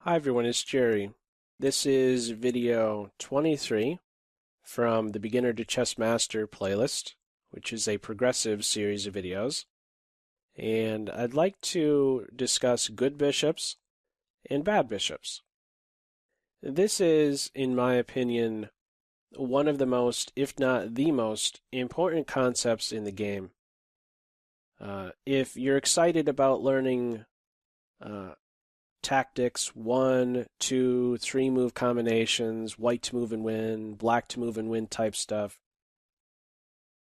Hi everyone, it's Jerry. This is video 23 from the Beginner to Chess Master playlist, which is a progressive series of videos. And I'd like to discuss good bishops and bad bishops. This is, in my opinion, one of the most, if not the most, important concepts in the game. If you're excited about learning tactics, 1, 2, 3 move combinations, white to move and win, black to move and win type stuff,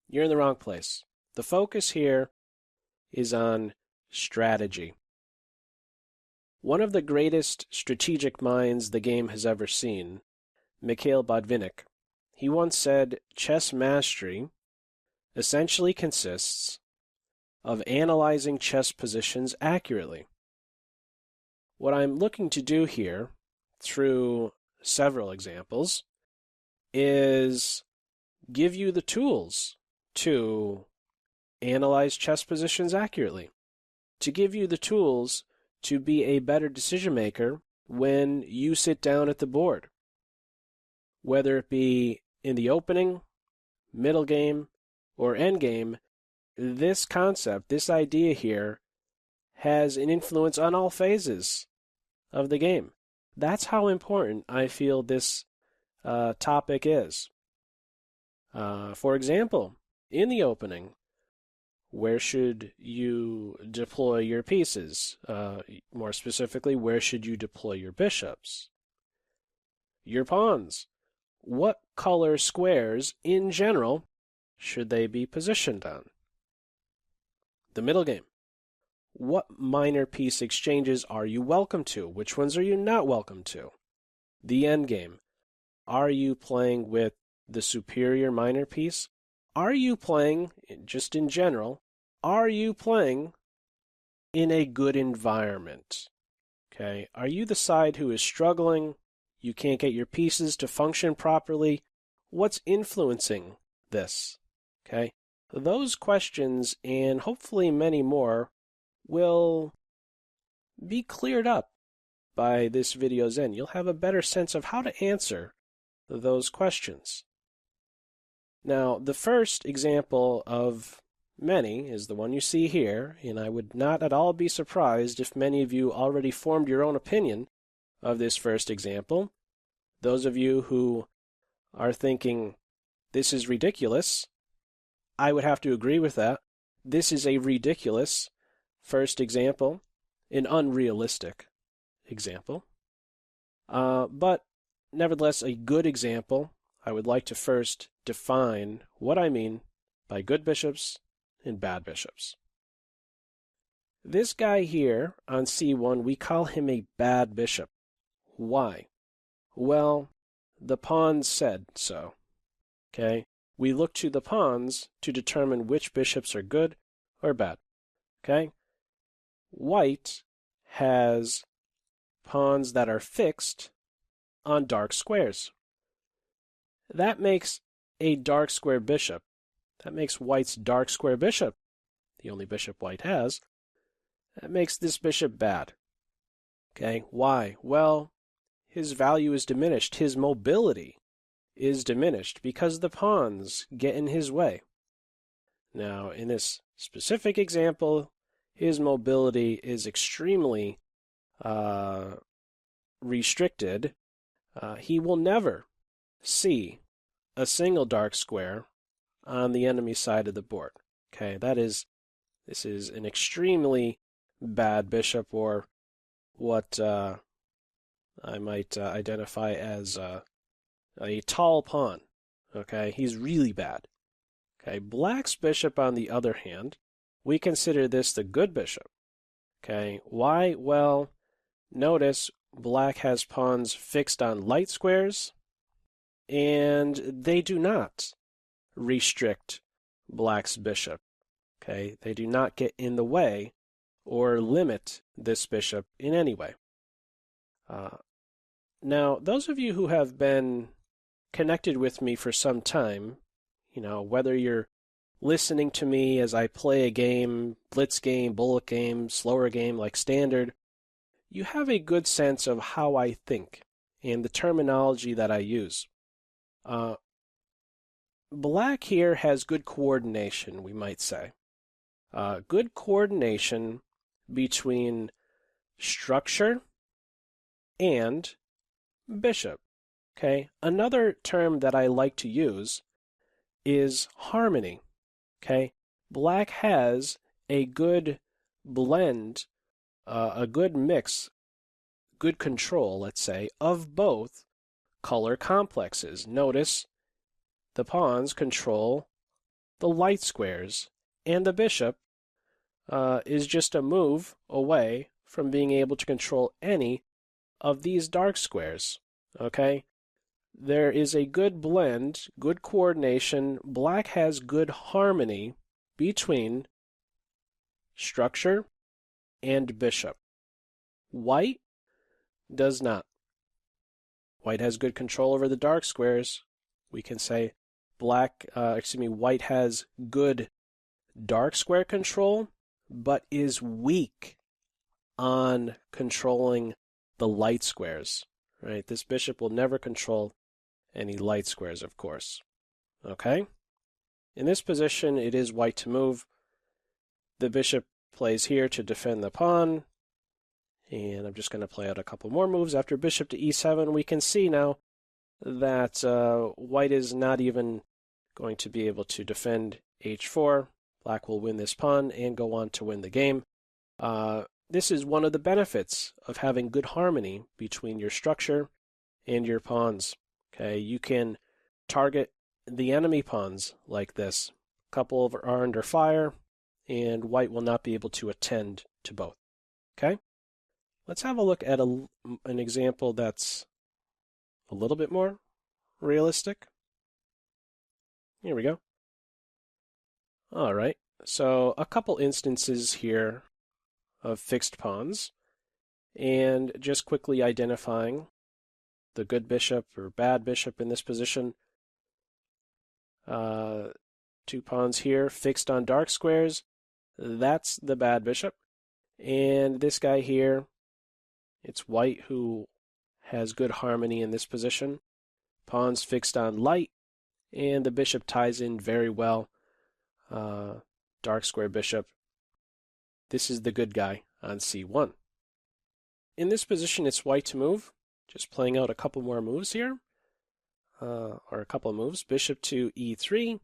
you're in the wrong place. The focus here is on strategy. One of the greatest strategic minds the game has ever seen, Mikhail Botvinnik, he once said, chess mastery essentially consists of analyzing chess positions accurately. What I'm looking to do here, through several examples, is give you the tools to analyze chess positions accurately, to give you the tools to be a better decision maker when you sit down at the board, whether it be in the opening, middle game, or end game. This concept, this idea here, has an influence on all phases of the game. That's how important I feel this topic is. For example, in the opening, where should you deploy your pieces? More specifically, where should you deploy your bishops? Your pawns. What color squares, in general, should they be positioned on? The middle game. What minor piece exchanges are you welcome to? Which ones are you not welcome to? The end game. Are you playing with the superior minor piece? Are you playing, just in general, are you playing in a good environment? Okay. Are you the side who is struggling? You can't get your pieces to function properly? What's influencing this? Okay. Those questions, and hopefully many more, will be cleared up by this video's end. You'll have a better sense of how to answer those questions. Now, the first example of many is the one you see here, and I would not at all be surprised if many of you already formed your own opinion of this first example. Those of you who are thinking, this is ridiculous, I would have to agree with that. This is a ridiculous first example, an unrealistic example, but nevertheless a good example. I would like to first define what I mean by good bishops and bad bishops. This guy here on c1, we call him a bad bishop. Why? Well, the pawns said so. Okay? We look to the pawns to determine which bishops are good or bad. Okay? White has pawns that are fixed on dark squares. That makes a dark square bishop. That makes white's dark square bishop, the only bishop white has, that makes this bishop bad. Okay, why? Well, his value is diminished. His mobility is diminished because the pawns get in his way. Now, in this specific example, his mobility is extremely restricted. He will never see a single dark square on the enemy side of the board. Okay, this is an extremely bad bishop, or what I might identify as a tall pawn. Okay, he's really bad. Okay, black's bishop, on the other hand, we consider this the good bishop. Okay, why? Well, notice black has pawns fixed on light squares, and they do not restrict black's bishop. Okay, they do not get in the way or limit this bishop in any way. Now, those of you who have been connected with me for some time, whether you're listening to me as I play a game, blitz game, bullet game, slower game like standard, you have a good sense of how I think and the terminology that I use. Black here has good coordination, we might say. Good coordination between structure and bishop. Okay, another term that I like to use is harmony. Okay, Black has a good blend, a good mix, good control, let's say, of both color complexes. Notice the pawns control the light squares, and the bishop is just a move away from being able to control any of these dark squares. Okay? There is a good blend, good coordination. Black has good harmony between structure and bishop. White does not. White has good control over the dark squares. We can say white has good dark square control, but is weak on controlling the light squares. Right? This bishop will never control any light squares, of course. Okay? In this position, it is white to move. The bishop plays here to defend the pawn. And I'm just going to play out a couple more moves. After bishop to e7, we can see now that white is not even going to be able to defend h4. Black will win this pawn and go on to win the game. This is one of the benefits of having good harmony between your structure and your pawns. Okay, you can target the enemy pawns like this. A couple are under fire, and white will not be able to attend to both. Okay, let's have a look at an example that's a little bit more realistic. Here we go. All right, so a couple instances here of fixed pawns, and just quickly identifying the good bishop or bad bishop in this position. 2 pawns here fixed on dark squares. That's the bad bishop. And this guy here, it's white who has good harmony in this position. Pawns fixed on light, and the bishop ties in very well. Dark square bishop. This is the good guy on c1. In this position, it's white to move. Just playing out a couple more moves here, or a couple of moves. Bishop to e3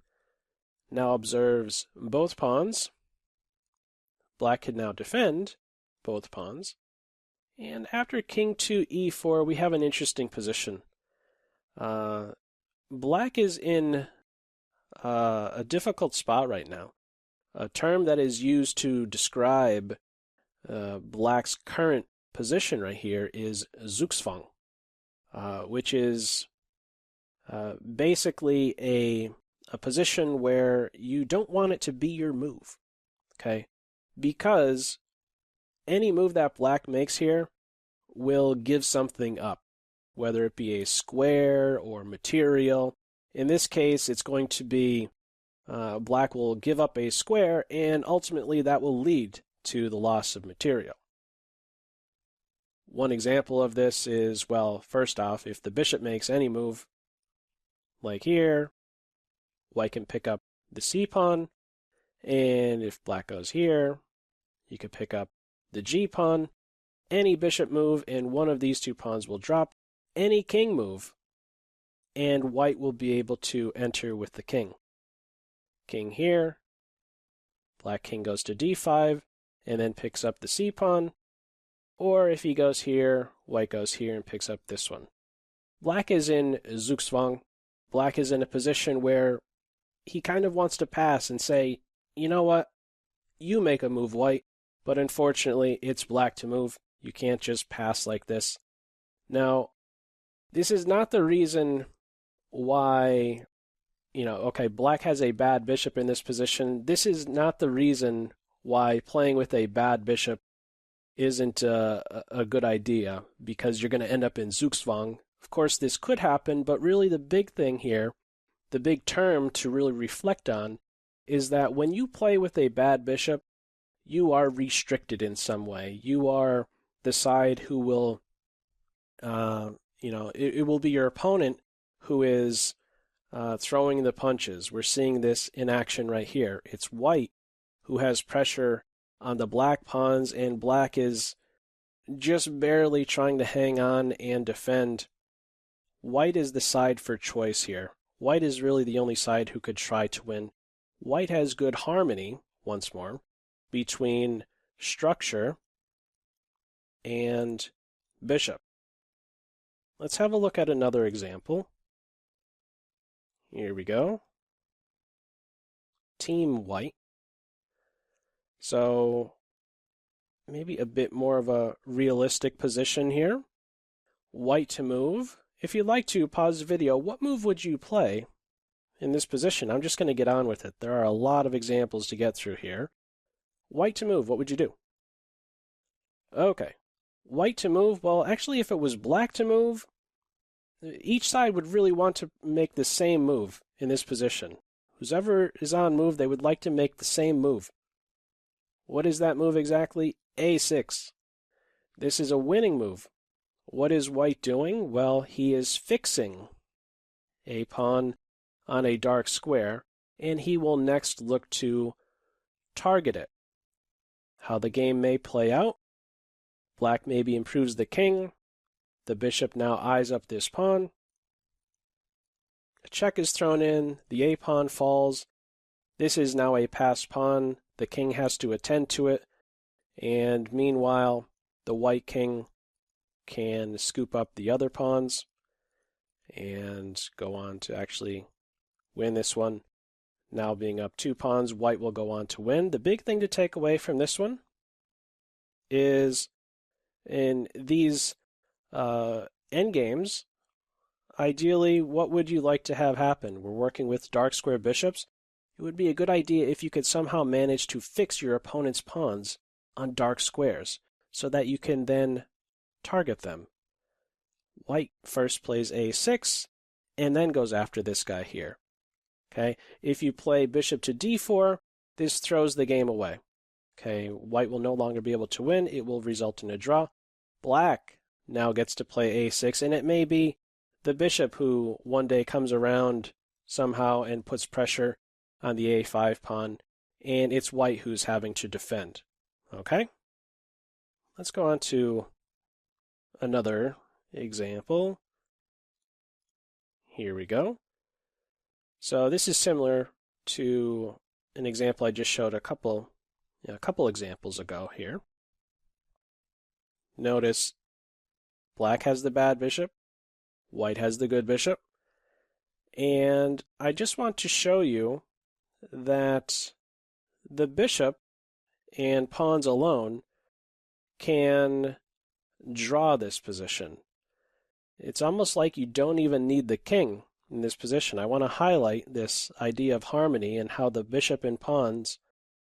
now observes both pawns. Black can now defend both pawns. And after king to e4, we have an interesting position. Black is in a difficult spot right now. A term that is used to describe Black's current position right here is Zugzwang, which is basically a position where you don't want it to be your move, okay? Because any move that Black makes here will give something up, whether it be a square or material. In this case, it's going to be Black will give up a square, and ultimately that will lead to the loss of material. One example of this is, well, first off, if the bishop makes any move, like here, white can pick up the c-pawn, and if black goes here, you could pick up the g-pawn. Any bishop move, and one of these 2 pawns will drop. Any king move, and white will be able to enter with the king. King here, black king goes to d5, and then picks up the c-pawn. Or if he goes here, white goes here and picks up this one. Black is in Zugzwang. Black is in a position where he kind of wants to pass and say, you know what, you make a move, white, but unfortunately it's black to move. You can't just pass like this. Now, this is not the reason why, okay, black has a bad bishop in this position. This is not the reason why playing with a bad bishop isn't a good idea, because you're going to end up in Zugzwang. Of course, this could happen, but really the big thing here, the big term to really reflect on, is that when you play with a bad bishop, you are restricted in some way. You are the side who will, it will be your opponent who is throwing the punches. We're seeing this in action right here. It's white who has pressure on the black pawns, and black is just barely trying to hang on and defend. White is the side for choice here. White is really the only side who could try to win. White has good harmony, once more, between structure and bishop. Let's have a look at another example. Here we go. Team white. So maybe a bit more of a realistic position here. White to move. If you'd like to, pause the video. What move would you play in this position? I'm just going to get on with it. There are a lot of examples to get through here. White to move, what would you do? Okay. White to move, well, actually, if it was black to move, each side would really want to make the same move in this position. Whoever is on move, they would like to make the same move. What is that move exactly? A6. This is a winning move. What is white doing? Well, he is fixing a pawn on a dark square, and he will next look to target it. How the game may play out. Black maybe improves the king. The bishop now eyes up this pawn. A check is thrown in. The A pawn falls. This is now a passed pawn. The king has to attend to it. And meanwhile, the white king can scoop up the other pawns and go on to actually win this one. Now being up 2 pawns, white will go on to win. The big thing to take away from this one is in these endgames, ideally, what would you like to have happen? We're working with dark square bishops. It would be a good idea if you could somehow manage to fix your opponent's pawns on dark squares so that you can then target them. White first plays a6 and then goes after this guy here. Okay, if you play bishop to d4, this throws the game away. Okay, white will no longer be able to win. It will result in a draw. Black now gets to play a6, and it may be the bishop who one day comes around somehow and puts pressure on the a5 pawn, and it's white who's having to defend. Okay? Let's go on to another example. Here we go. So this is similar to an example I just showed a couple examples ago here. Notice black has the bad bishop, white has the good bishop, and I just want to show you that the bishop and pawns alone can draw this position. It's almost like you don't even need the king in this position. I want to highlight this idea of harmony and how the bishop and pawns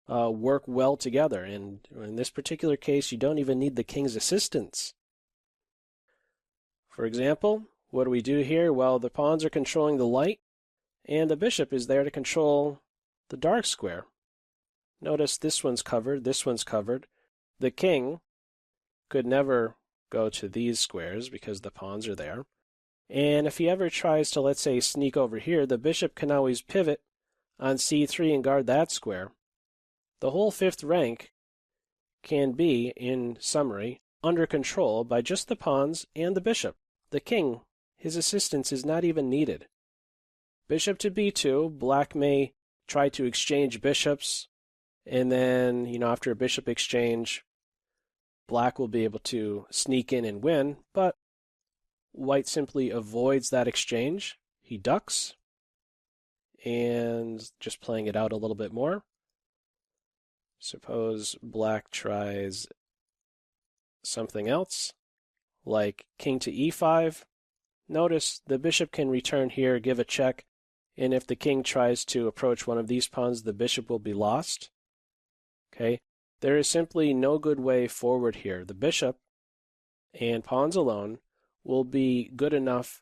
work well together. And in this particular case, you don't even need the king's assistance. For example, what do we do here? Well, the pawns are controlling the light, and the bishop is there to control the dark square. Notice this one's covered, this one's covered. The king could never go to these squares because the pawns are there. And if he ever tries to, let's say, sneak over here, the bishop can always pivot on c3 and guard that square. The whole 5th rank can be, in summary, under control by just the pawns and the bishop. The king, his assistance is not even needed. Bishop to b2, black may try to exchange bishops, and then, after a bishop exchange, black will be able to sneak in and win, but white simply avoids that exchange. He ducks, and just playing it out a little bit more. Suppose black tries something else, like king to e5. Notice the bishop can return here, give a check, and if the king tries to approach one of these pawns, the bishop will be lost. Okay, there is simply no good way forward here. The bishop and pawns alone will be good enough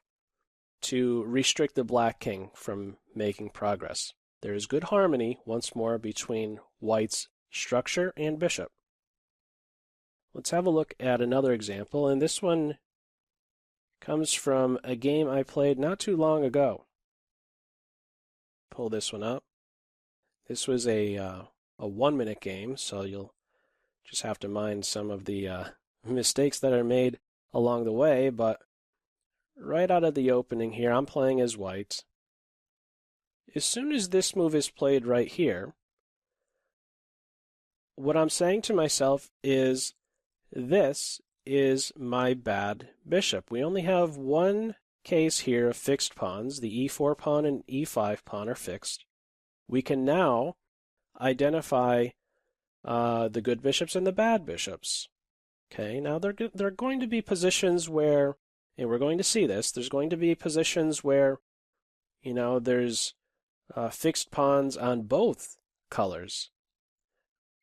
to restrict the black king from making progress. There is good harmony, once more, between white's structure and bishop. Let's have a look at another example, and this one comes from a game I played not too long ago. Pull this one up. This was a 1-minute game, so you'll just have to mind some of the mistakes that are made along the way, but right out of the opening here, I'm playing as white. As soon as this move is played right here, what I'm saying to myself is, this is my bad bishop. We only have one case here of fixed pawns. The e4 pawn and e5 pawn are fixed. We can now identify the good bishops and the bad bishops. Okay, now there are going to be positions where, and we're going to see this, there's going to be positions where, there's fixed pawns on both colors.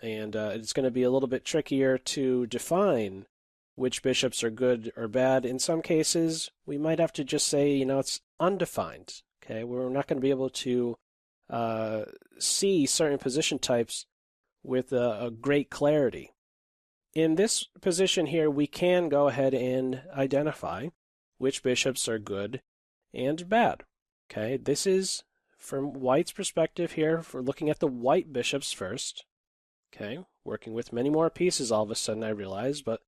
And it's going to be a little bit trickier to define which bishops are good or bad. In some cases, we might have to just say, it's undefined. Okay, we're not going to be able to see certain position types with a great clarity. In this position here, we can go ahead and identify which bishops are good and bad. Okay, this is from white's perspective here. If we're looking at the white bishops first. Okay, working with many more pieces all of a sudden I realize, but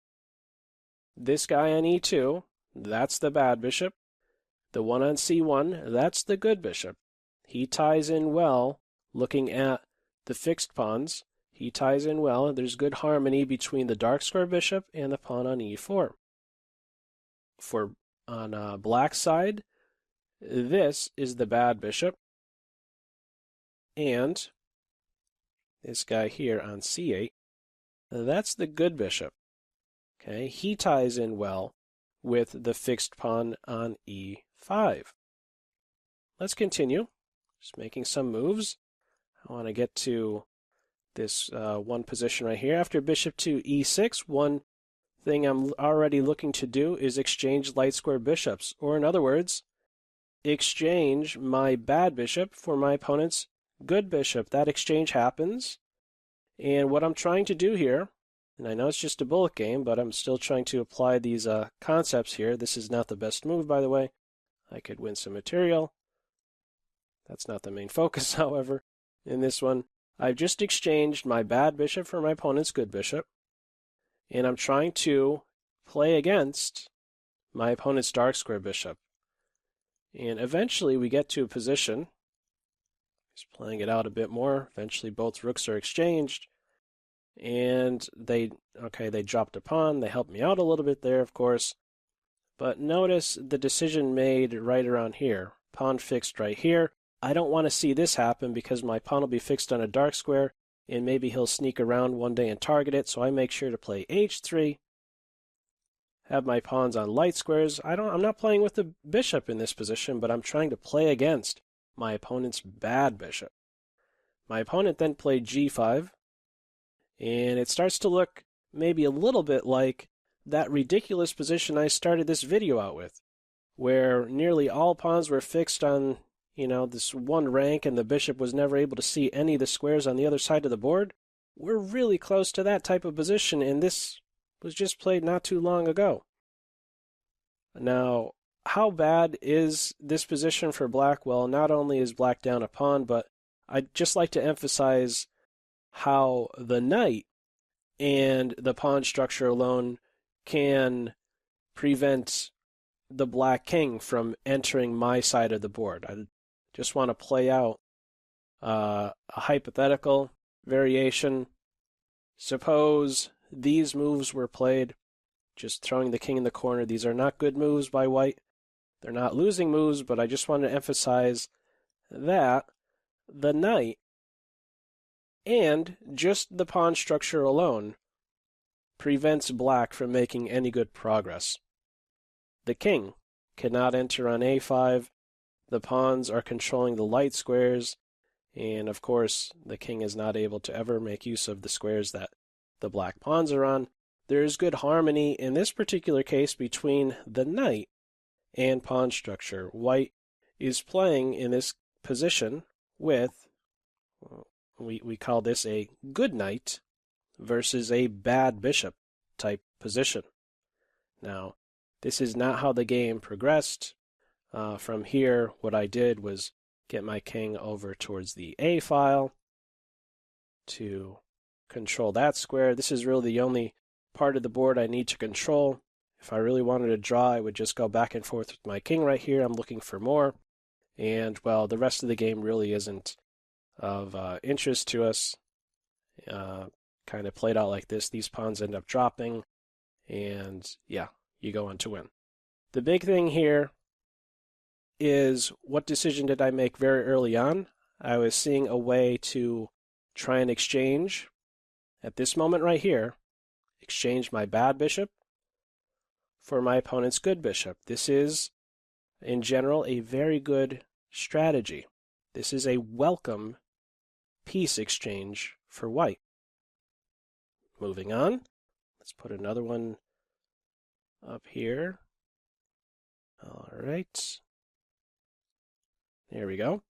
this guy on e2, that's the bad bishop. The one on c1, that's the good bishop. He ties in well looking at the fixed pawns. He ties in well. There's good harmony between the dark square bishop and the pawn on e4. On black side, this is the bad bishop. And this guy here on c8, that's the good bishop. Okay, he ties in well with the fixed pawn on e5. Let's continue. Just making some moves. I want to get to this one position right here. After bishop to e6, one thing I'm already looking to do is exchange light square bishops, or in other words, exchange my bad bishop for my opponent's good bishop. That exchange happens, and what I'm trying to do here, and I know it's just a bullet game, but I'm still trying to apply these concepts here. This is not the best move, by the way. I could win some material. That's not the main focus, however, in this one. I've just exchanged my bad bishop for my opponent's good bishop, and I'm trying to play against my opponent's dark square bishop. And eventually we get to a position, just playing it out a bit more, eventually both rooks are exchanged, and they dropped a pawn. They helped me out a little bit there, of course, but notice the decision made right around here. Pawn fixed right here. I don't want to see this happen because my pawn will be fixed on a dark square, and maybe he'll sneak around one day and target it, so I make sure to play h3, have my pawns on light squares. I'm not playing with the bishop in this position, but I'm trying to play against my opponent's bad bishop. My opponent then played g5, and it starts to look maybe a little bit like that ridiculous position I started this video out with, where nearly all pawns were fixed on this one rank, and the bishop was never able to see any of the squares on the other side of the board. We're really close to that type of position, and this was just played not too long ago. Now, how bad is this position for black? Well, not only is black down a pawn, but I'd just like to emphasize how the knight and the pawn structure alone can prevent the black king from entering my side of the board. I just want to play out a hypothetical variation. Suppose these moves were played, just throwing the king in the corner. These are not good moves by white. They're not losing moves, but I just want to emphasize that the knight and just the pawn structure alone prevents black from making any good progress. The king cannot enter on a5. The pawns are controlling the light squares, and of course the king is not able to ever make use of the squares that the black pawns are on. There is good harmony in this particular case between the knight and pawn structure. White is playing in this position with, we call this a good knight versus a bad bishop. type position. Now, this is not how the game progressed. From here, what I did was get my king over towards the A file to control that square. This is really the only part of the board I need to control. If I really wanted to draw, I would just go back and forth with my king right here. I'm looking for more. And, well, the rest of the game really isn't of interest to us. Kind of played out like this. These pawns end up dropping. And, yeah, you go on to win. The big thing here is, what decision did I make very early on? I was seeing a way to try and exchange, at this moment right here, exchange my bad bishop for my opponent's good bishop. This is, in general, a very good strategy. This is a welcome piece exchange for white. Moving on, let's put another one up here. All right. There we go.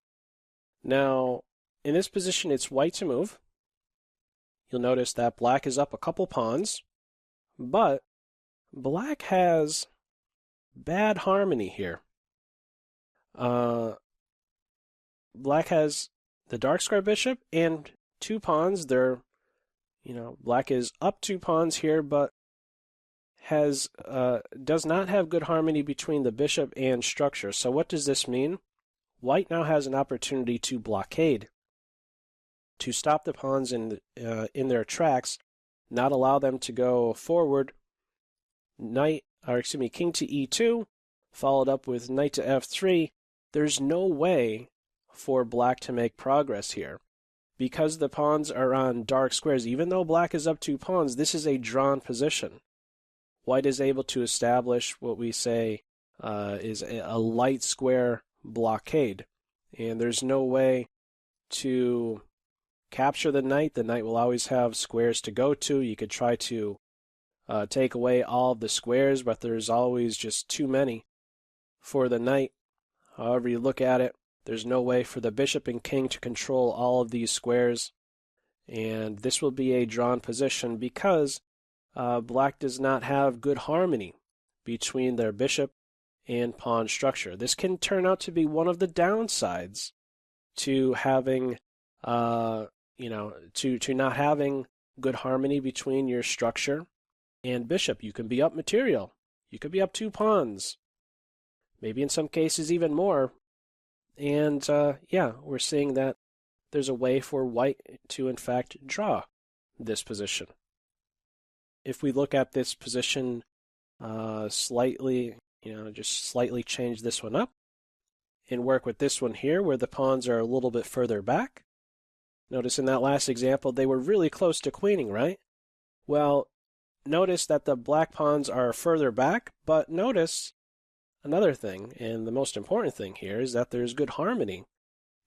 Now, in this position, it's white to move. You'll notice that black is up a couple pawns, but black has bad harmony here. Black has the dark square bishop and 2 pawns. Black is up 2 pawns here, but does not have good harmony between the bishop and structure. So what does this mean? White now has an opportunity to blockade, to stop the pawns in their tracks, not allow them to go forward. King to e2, followed up with knight to f3. There's no way for black to make progress here. Because the pawns are on dark squares, even though black is up 2 pawns, this is a drawn position. White is able to establish what we say is a light square blockade. And there's no way to capture the knight. The knight will always have squares to go to. You could try to take away all of the squares, but there's always just too many for the knight. However you look at it, there's no way for the bishop and king to control all of these squares. And this will be a drawn position because black does not have good harmony between their bishop and pawn structure. This can turn out to be one of the downsides to having, to not having good harmony between your structure and bishop. You can be up material. You could be up 2 pawns. Maybe in some cases even more. And we're seeing that there's a way for white to in fact draw this position. If we look at this position slightly, just slightly change this one up and work with this one here where the pawns are a little bit further back. Notice in that last example, they were really close to queening, right? Well, notice that the black pawns are further back, but notice another thing, and the most important thing here, is that there's good harmony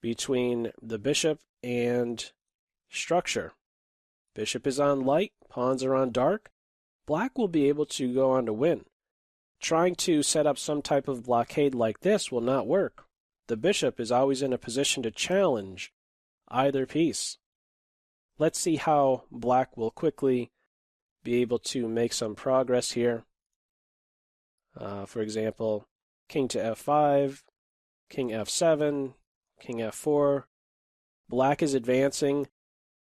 between the bishop and structure. Bishop is on light, pawns are on dark. Black will be able to go on to win. Trying to set up some type of blockade like this will not work. The bishop is always in a position to challenge either piece. Let's see how black will quickly be able to make some progress here. For example, king to f5, king f7, king f4. Black is advancing,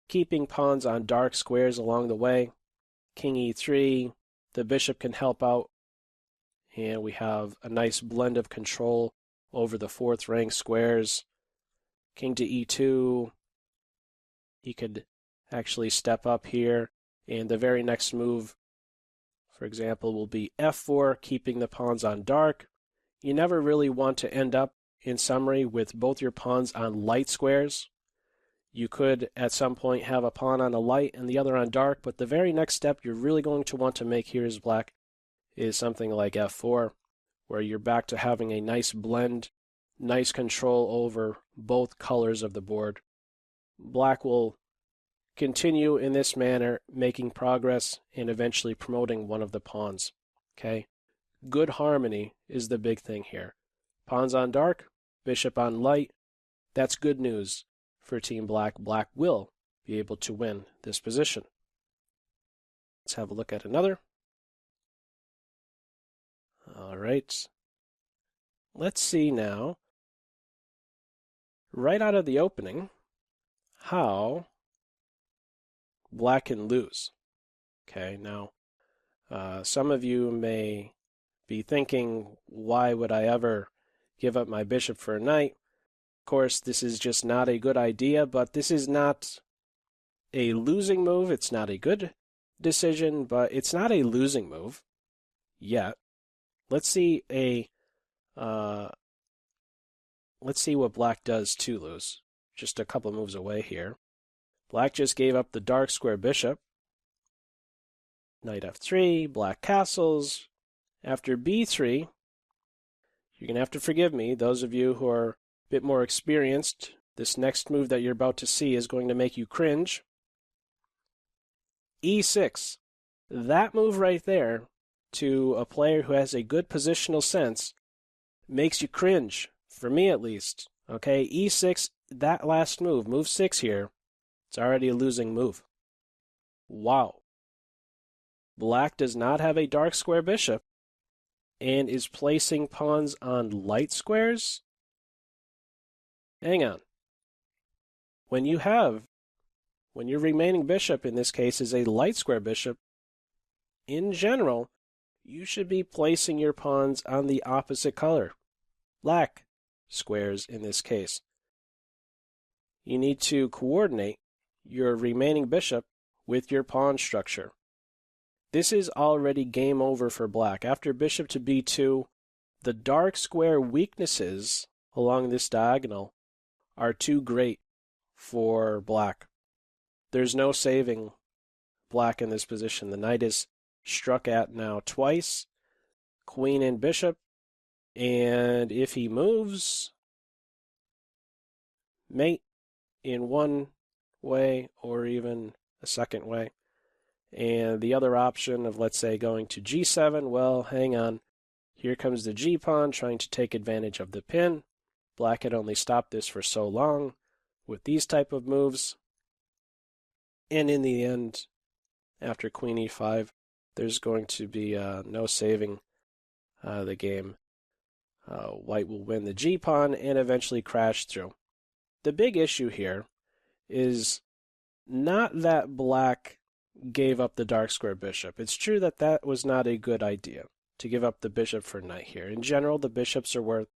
keeping pawns on dark squares along the way. King e3, the bishop can help out, and we have a nice blend of control over the 4th rank squares. King to e2, he could actually step up here, and the very next move, for example, will be f4, keeping the pawns on dark. You never really want to end up, in summary, with both your pawns on light squares. You could, at some point, have a pawn on a light and the other on dark, but the very next step you're really going to want to make here as black is something like f4, where you're back to having a nice blend, nice control over both colors of the board. Black will continue in this manner, making progress and eventually promoting one of the pawns. Okay? Good harmony is the big thing here. Pawns on dark, bishop on light. That's good news for Team Black. Black will be able to win this position. Let's have a look at another. All right. Let's see now, right out of the opening, how black can lose. Okay, now some of you may be thinking, why would I ever give up my bishop for a knight? Of course, this is just not a good idea, but this is not a losing move. It's not a good decision, but it's not a losing move yet. Let's see what black does to lose. Just a couple moves away here. Black just gave up the dark square bishop. Knight f3, black castles. After b3, you're going to have to forgive me. Those of you who are a bit more experienced, this next move that you're about to see is going to make you cringe. e6. That move right there, to a player who has a good positional sense, makes you cringe, for me at least. Okay, e6, that last move, move 6 here, it's already a losing move. Wow. Black does not have a dark square bishop and is placing pawns on light squares? Hang on. When your remaining bishop in this case is a light square bishop, in general, you should be placing your pawns on the opposite color, black squares in this case. You need to coordinate your remaining bishop with your pawn structure. This is already game over for black. After bishop to b2, the dark square weaknesses along this diagonal are too great for black. There's no saving black in this position. The knight is struck at now twice, queen and bishop, and if he moves, mate in one way or even a second way. And the other option of, let's say, going to g7, well, hang on. Here comes the g-pawn trying to take advantage of the pin. Black had only stopped this for so long with these type of moves. And in the end, after queen e5, there's going to be no saving the game. White will win the g-pawn and eventually crash through. The big issue here is not that black gave up the dark square bishop. It's true that that was not a good idea, to give up the bishop for knight here. In general, the bishops are worth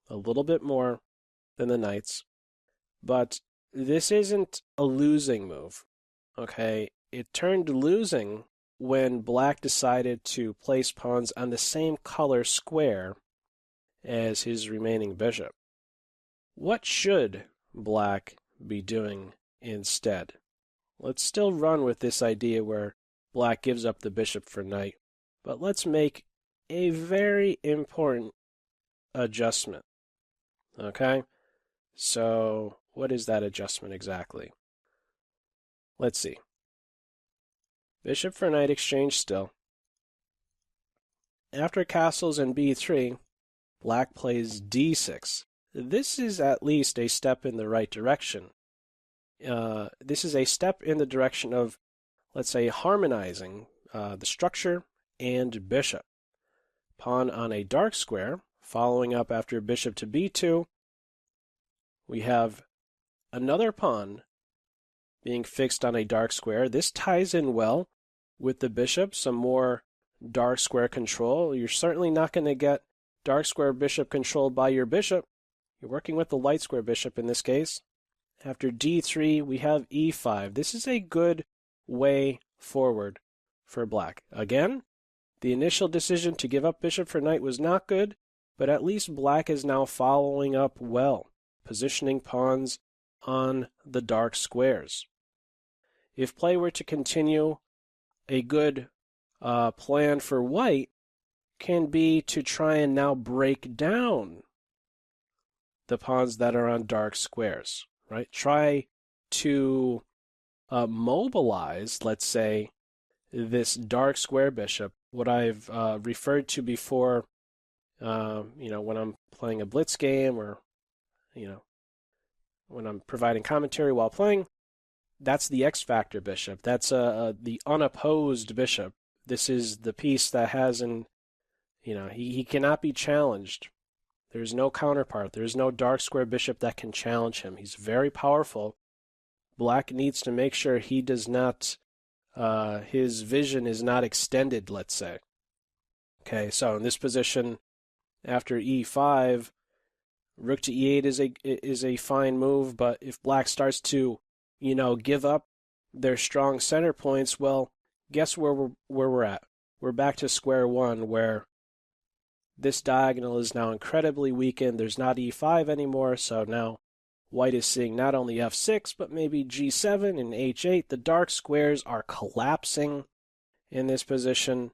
a little bit more than the knights, but this isn't a losing move, okay? It turned losing when black decided to place pawns on the same color square as his remaining bishop. What should black be doing instead? Let's still run with this idea where black gives up the bishop for knight, but let's make a very important adjustment. Okay? So, what is that adjustment exactly? Let's see. Bishop for knight exchange still. After castles and b3, black plays d6. This is at least a step in the right direction. This is a step in the direction of, let's say, harmonizing the structure and bishop. Pawn on a dark square, following up after bishop to b2, we have another pawn being fixed on a dark square. This ties in well with the bishop, some more dark square control. You're certainly not going to get dark square bishop controlled by your bishop. You're working with the light square bishop in this case. After d3, we have e5. This is a good way forward for black. Again, the initial decision to give up bishop for knight was not good, but at least black is now following up well, positioning pawns on the dark squares. If play were to continue, a good plan for white can be to try and now break down the pawns that are on dark squares. Right? Try to mobilize, let's say, this dark square bishop, what I've referred to before, when I'm playing a blitz game or, when I'm providing commentary while playing, that's the X factor bishop. That's the unopposed bishop. This is the piece that hasn't, he cannot be challenged. There's no counterpart. There's no dark square bishop that can challenge him. He's very powerful. Black needs to make sure he does not, his vision is not extended, let's say. Okay, so in this position, after e5, rook to e8 is a fine move, but if black starts to, give up their strong center points, well, guess where we're at? We're back to square one, where this diagonal is now incredibly weakened. There's not e5 anymore, so now white is seeing not only f6, but maybe g7 and h8. The dark squares are collapsing in this position.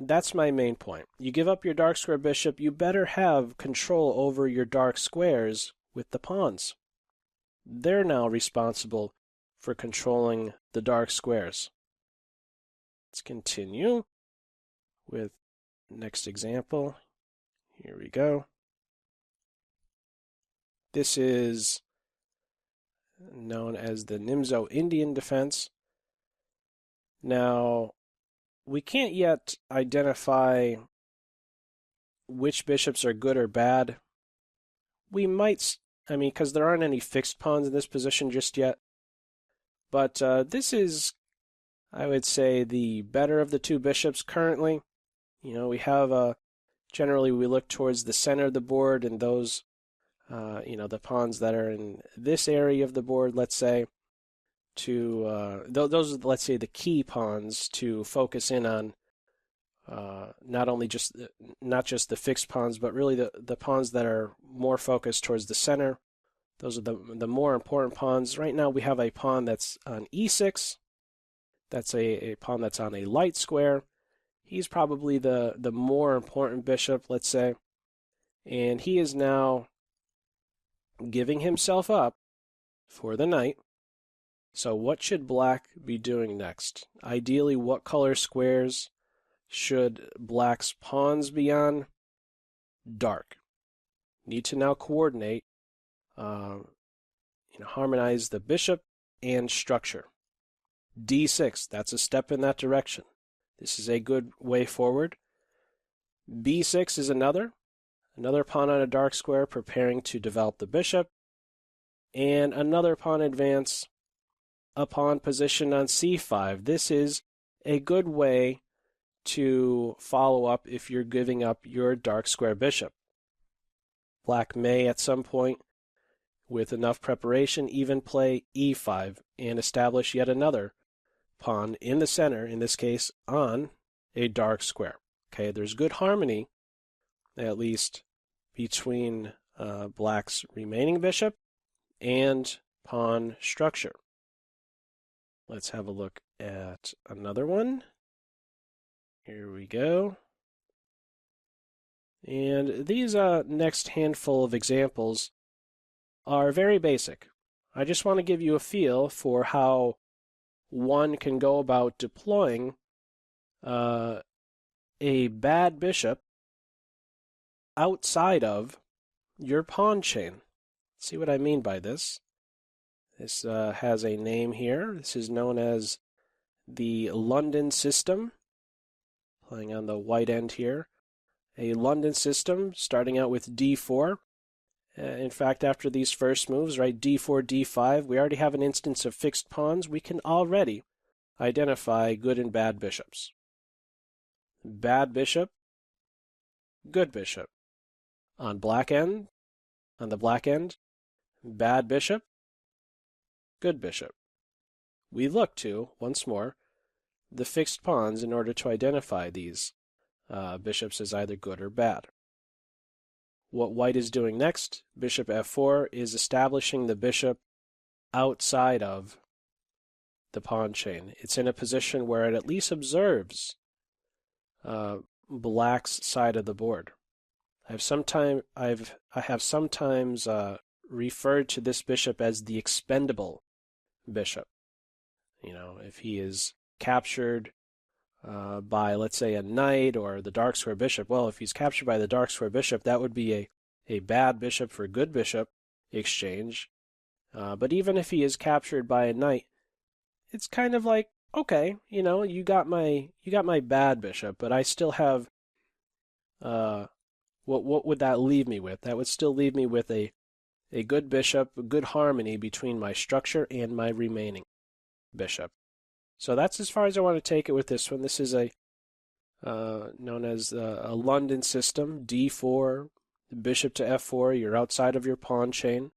That's my main point. You give up your dark square bishop, you better have control over your dark squares with the pawns. They're now responsible for controlling the dark squares. Let's continue with next example. Here we go. This is known as the Nimzo Indian defense. Now, we can't yet identify which bishops are good or bad. We might, because there aren't any fixed pawns in this position just yet. But this is, I would say, the better of the two bishops currently. We have, generally we look towards the center of the board and those, the pawns that are in this area of the board, let's say, to those are, let's say, the key pawns to focus in on, not just the fixed pawns, but really the pawns that are more focused towards the center. Those are the more important pawns. Right now we have a pawn that's on e6. That's a pawn that's on a light square. He's probably the more important bishop, let's say. And he is now giving himself up for the knight. So what should black be doing next? Ideally, what color squares should black's pawns be on? Dark. Need to now coordinate, harmonize the bishop and structure. d6, that's a step in that direction. This is a good way forward. b6 is another pawn on a dark square preparing to develop the bishop, and another pawn advance, a pawn position on c5. This is a good way to follow up if you're giving up your dark square bishop. Black may at some point, with enough preparation, even play e5 and establish yet another pawn in the center, in this case on a dark square. Okay, there's good harmony, at least, between black's remaining bishop and pawn structure. Let's have a look at another one. Here we go. And these next handful of examples are very basic. I just want to give you a feel for how one can go about deploying a bad bishop outside of your pawn chain. See what I mean by this? This has a name here. This is known as the London system. Playing on the white end here. A London system starting out with d4. In fact, after these first moves, right, d4, d5, we already have an instance of fixed pawns. We can already identify good and bad bishops. Bad bishop, good bishop. On the black end, bad bishop, good bishop. We look to, once more, the fixed pawns in order to identify these bishops as either good or bad. What white is doing next, bishop f4, is establishing the bishop outside of the pawn chain. It's in a position where it at least observes black's side of the board. I have sometimes referred to this bishop as the expendable bishop. If he is captured by, let's say, a knight or the dark square bishop. Well, if he's captured by the dark square bishop, that would be a bad bishop for good bishop exchange. But even if he is captured by a knight, it's kind of like, okay, you got my bad bishop, but I still have what would that leave me with? That would still leave me with a good bishop, a good harmony between my structure and my remaining bishop. So that's as far as I want to take it with this one. This is a known as a London system, d4, bishop to f4. You're outside of your pawn chain.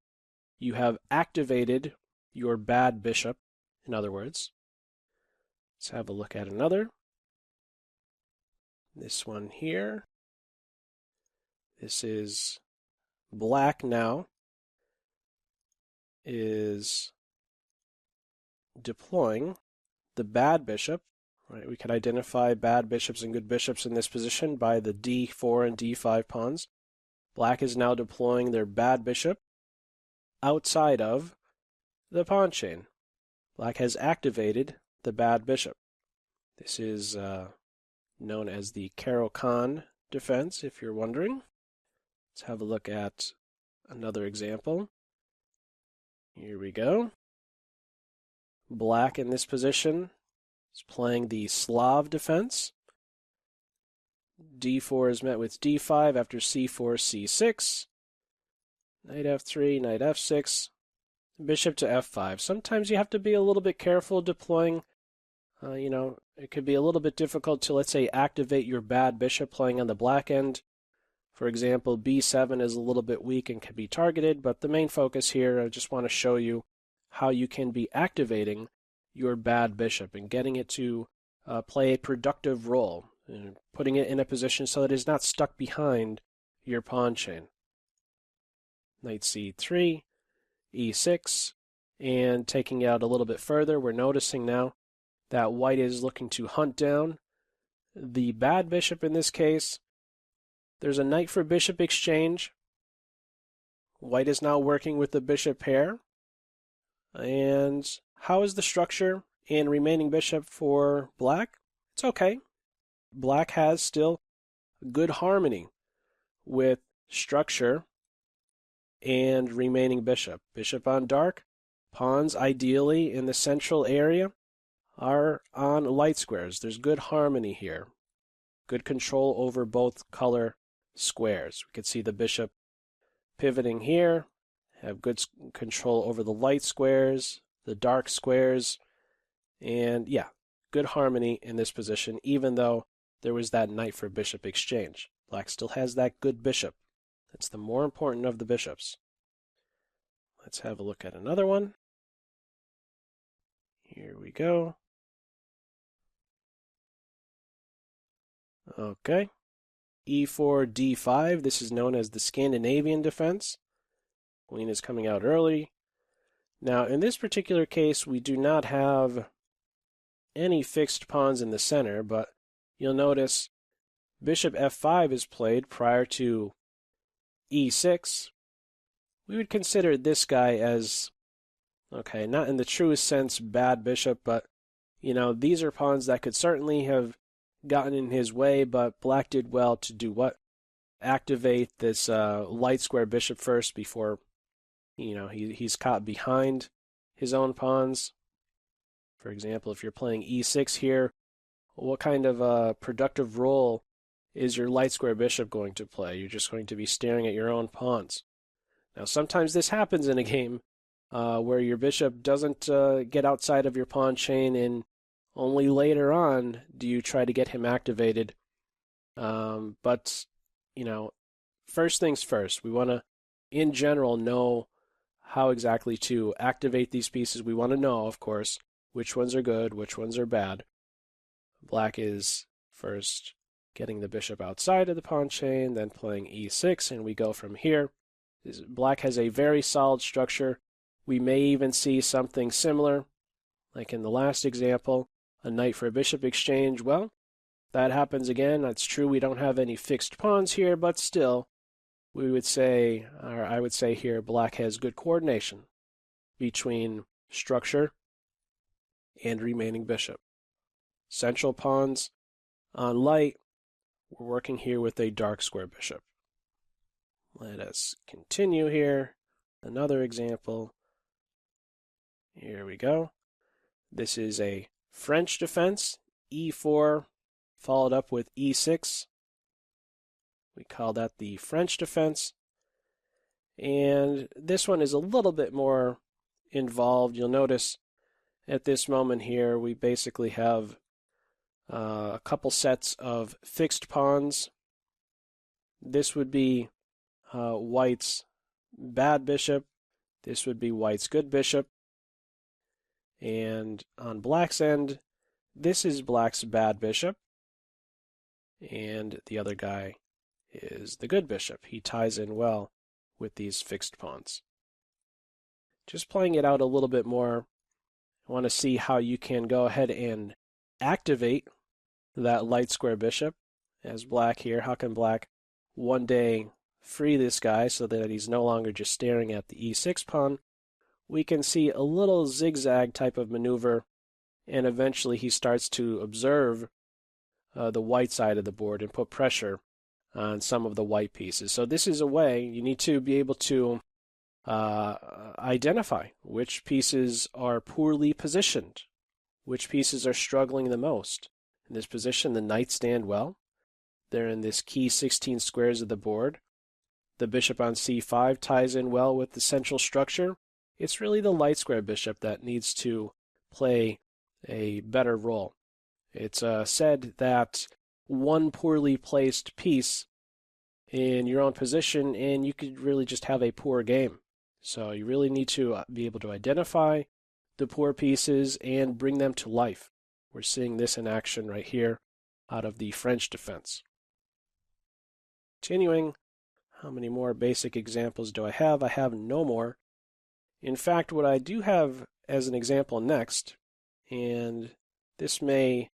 You have activated your bad bishop, in other words. Let's have a look at another. This one here. This is black now is deploying the bad bishop. Right, we can identify bad bishops and good bishops in this position by the d4 and d5 pawns. Black is now deploying their bad bishop outside of the pawn chain. Black has activated the bad bishop. This is known as the Caro-Kann defense, if you're wondering. Let's have a look at another example. Here we go. Black in this position is playing the Slav defense. d4 is met with d5 after c4, c6. Knight f3, knight f6. Bishop to f5. Sometimes you have to be a little bit careful deploying. It could be a little bit difficult to, let's say, activate your bad bishop playing on the black end. For example, b7 is a little bit weak and can be targeted, but the main focus here, I just want to show you how you can be activating your bad bishop and getting it to play a productive role, and putting it in a position so that it is not stuck behind your pawn chain. Knight c3, e6, and taking it out a little bit further, we're noticing now that white is looking to hunt down the bad bishop in this case. There's a knight for bishop exchange. White is now working with the bishop pair. And how is the structure and remaining bishop for black? It's okay. Black has still good harmony with structure and remaining bishop. Bishop on dark. Pawns ideally in the central area are on light squares. There's good harmony here. Good control over both color squares. We can see the bishop pivoting here, have good control over the light squares, the dark squares, and yeah, good harmony in this position, even though there was that knight for bishop exchange. Black still has that good bishop. That's the more important of the bishops. Let's have a look at another one. Here we go. Okay. e4, d5. This is known as the Scandinavian defense. Queen is coming out early. Now, in this particular case, we do not have any fixed pawns in the center, but you'll notice bishop f5 is played prior to e6. We would consider this guy as, okay, not in the truest sense bad bishop, but, these are pawns that could certainly have gotten in his way, but black did well to do what? Activate this light square bishop first before, he's caught behind his own pawns. For example, if you're playing e6 here, what kind of productive role is your light square bishop going to play? You're just going to be staring at your own pawns. Now, sometimes this happens in a game where your bishop doesn't get outside of your pawn chain, and only later on do you try to get him activated. But, first things first, we want to, in general, know how exactly to activate these pieces. We want to know, of course, which ones are good, which ones are bad. Black is first getting the bishop outside of the pawn chain, then playing e6, and we go from here. Black has a very solid structure. We may even see something similar, like in the last example, a knight for a bishop exchange. Well, that happens again. That's true. We don't have any fixed pawns here, but still, we would say, or I would say here, black has good coordination between structure and remaining bishop. Central pawns on light, we're working here with a dark square bishop. Let us continue here. Another example. Here we go. This is a French defense, e4 followed up with e6. We call that the French defense. And this one is a little bit more involved. You'll notice at this moment here, we basically have a couple sets of fixed pawns. This would be White's bad bishop. This would be White's good bishop. And on Black's end, this is Black's bad bishop. And the other guy is the good bishop. He ties in well with these fixed pawns. Just playing it out a little bit more, I want to see how you can go ahead and activate that light square bishop as Black here. How can Black one day free this guy so that he's no longer just staring at the e6 pawn? We can see a little zigzag type of maneuver, and eventually he starts to observe the white side of the board and put pressure on some of the white pieces. So this is a way you need to be able to identify which pieces are poorly positioned, which pieces are struggling the most. In this position, the knights stand well. They're in this key 16 squares of the board. The bishop on c5 ties in well with the central structure. It's really the light square bishop that needs to play a better role. It's said that one poorly placed piece in your own position and you could really just have a poor game. So you really need to be able to identify the poor pieces and bring them to life. We're seeing this in action right here out of the French defense. Continuing, how many more basic examples do I have? I have no more. In fact, what I do have as an example next, and this may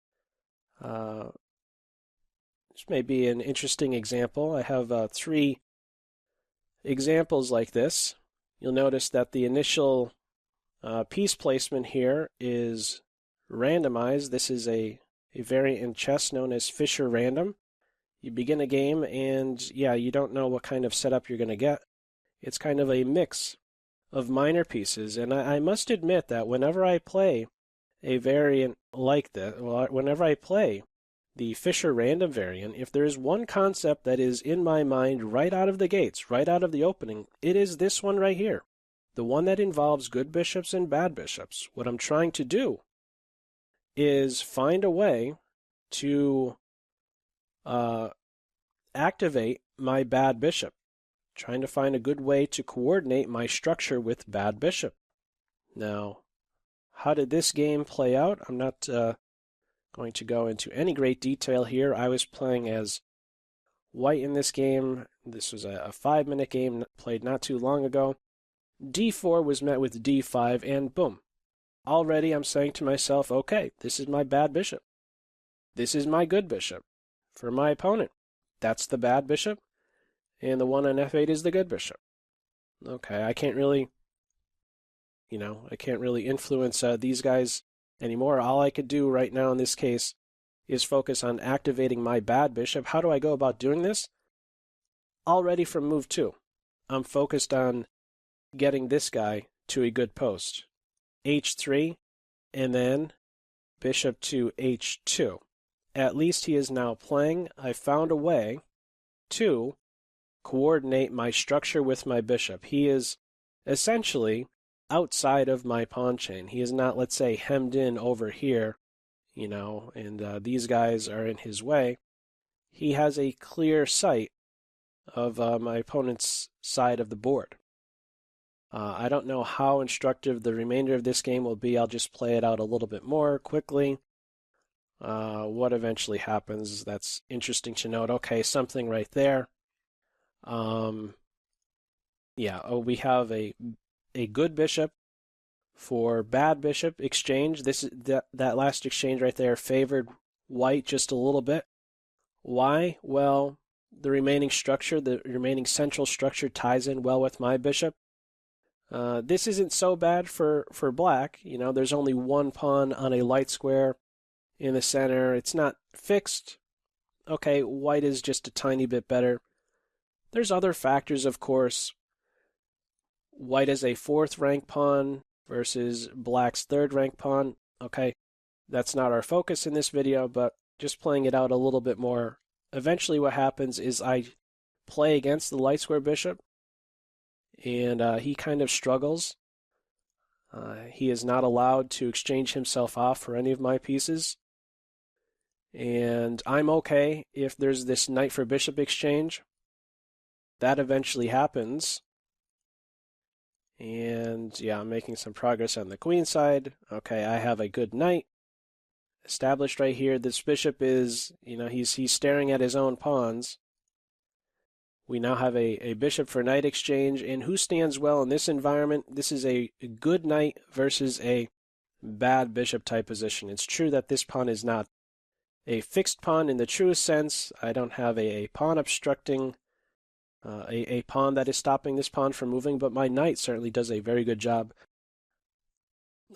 be an interesting example. I have 3 examples like this. You'll notice that the initial piece placement here is randomized. This is a variant in chess known as Fisher random. You begin a game and you don't know what kind of setup you're going to get. It's kind of a mix of minor pieces, and I must admit that whenever I play a variant like this, whenever I play the Fisher random variant, if there is one concept that is in my mind right out of the gates, right out of the opening, it is this one right here. The one that involves good bishops and bad bishops. What I'm trying to do is find a way to activate my bad bishop. Trying to find a good way to coordinate my structure with bad bishop. Now, how did this game play out? I'm not going to go into any great detail here. I was playing as White in this game. This was a 5-minute game played not too long ago. d4 was met with d5, and boom. Already I'm saying to myself, okay, this is my bad bishop. This is my good bishop. For my opponent, that's the bad bishop, and the one on f8 is the good bishop. Okay, I can't really influence these guys anymore. All I could do right now in this case is focus on activating my bad bishop. How do I go about doing this? Already from move 2, I'm focused on getting this guy to a good post. h3, and then bishop to h2. At least he is now playing. I found a way to coordinate my structure with my bishop. He is essentially outside of my pawn chain. He is not, let's say, hemmed in over here, and these guys are in his way. He has a clear sight of my opponent's side of the board. I don't know how instructive the remainder of this game will be. I'll just play it out a little bit more quickly. What eventually happens, that's interesting to note. Okay, something right there. We have a good bishop for bad bishop exchange. That last exchange right there favored White just a little bit. Why? Well, the remaining central structure ties in well with my bishop. This isn't so bad for Black. There's only one pawn on a light square in the center. It's not fixed. Okay, White is just a tiny bit better. There's other factors, of course. White is a 4th rank pawn. versus black's third rank pawn. Okay, that's not our focus in this video, but just playing it out a little bit more. Eventually what happens is I play against the light square bishop, and he kind of struggles. He is not allowed to exchange himself off for any of my pieces. And I'm okay if there's this knight for bishop exchange. That eventually happens. And yeah, I'm making some progress on the queen side. Okay, I have a good knight established right here. This bishop is, he's staring at his own pawns. We now have a bishop for knight exchange. And who stands well in this environment? This is a good knight versus a bad bishop type position. It's true that this pawn is not a fixed pawn in the truest sense. I don't have a pawn obstructing, a pawn that is stopping this pawn from moving, but my knight certainly does a very good job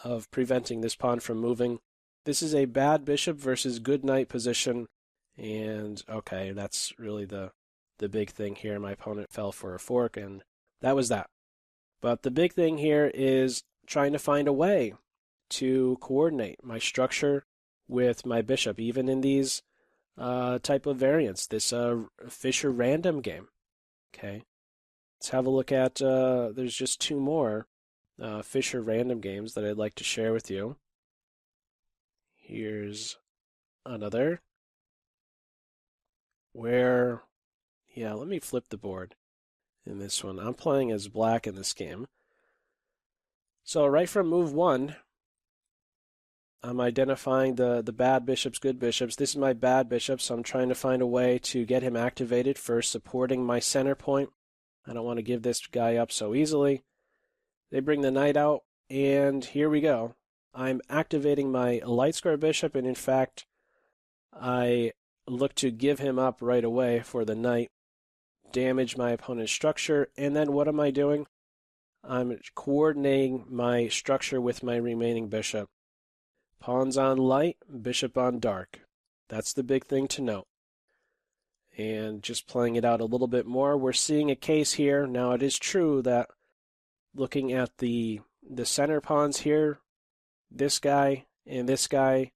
of preventing this pawn from moving. This is a bad bishop versus good knight position, and okay, that's really the big thing here. My opponent fell for a fork, and that was that. But the big thing here is trying to find a way to coordinate my structure with my bishop, even in these type of variants, this Fischer random game. Okay, let's have a look at, there's just two more Fischer random games that I'd like to share with you. Here's another where, yeah, let me flip the board in this one. I'm playing as black in this game. So right from move one, I'm identifying the bad bishops, good bishops. This is my bad bishop, so I'm trying to find a way to get him activated, first supporting my center point. I don't want to give this guy up so easily. They bring the knight out, and here we go. I'm activating my light square bishop, and in fact, I look to give him up right away for the knight, damage my opponent's structure, and then what am I doing? I'm coordinating my structure with my remaining bishop. Pawns on light, bishop on dark. That's the big thing to note. And just playing it out a little bit more, we're seeing a case here. Now it is true that looking at the center pawns here, this guy and this guy,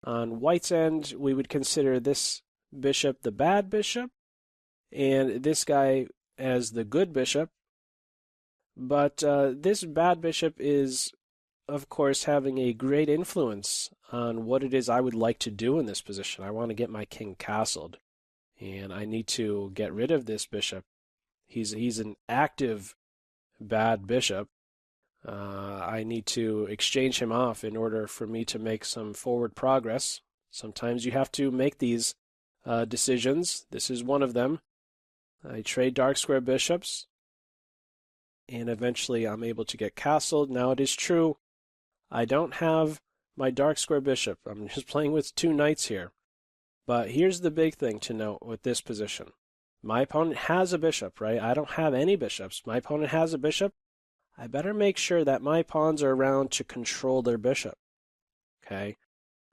on white's end, we would consider this bishop the bad bishop, and this guy as the good bishop. But this bad bishop is, of course, having a great influence on what it is I would like to do in this position. I want to get my king castled, and I need to get rid of this bishop. He's an active bad bishop. I need to exchange him off in order for me to make some forward progress. Sometimes you have to make these decisions. This is one of them. I trade dark square bishops, and eventually I'm able to get castled. Now it is true, I don't have my dark square bishop. I'm just playing with two knights here. But here's the big thing to note with this position. My opponent has a bishop, right? I don't have any bishops. My opponent has a bishop. I better make sure that my pawns are around to control their bishop. Okay?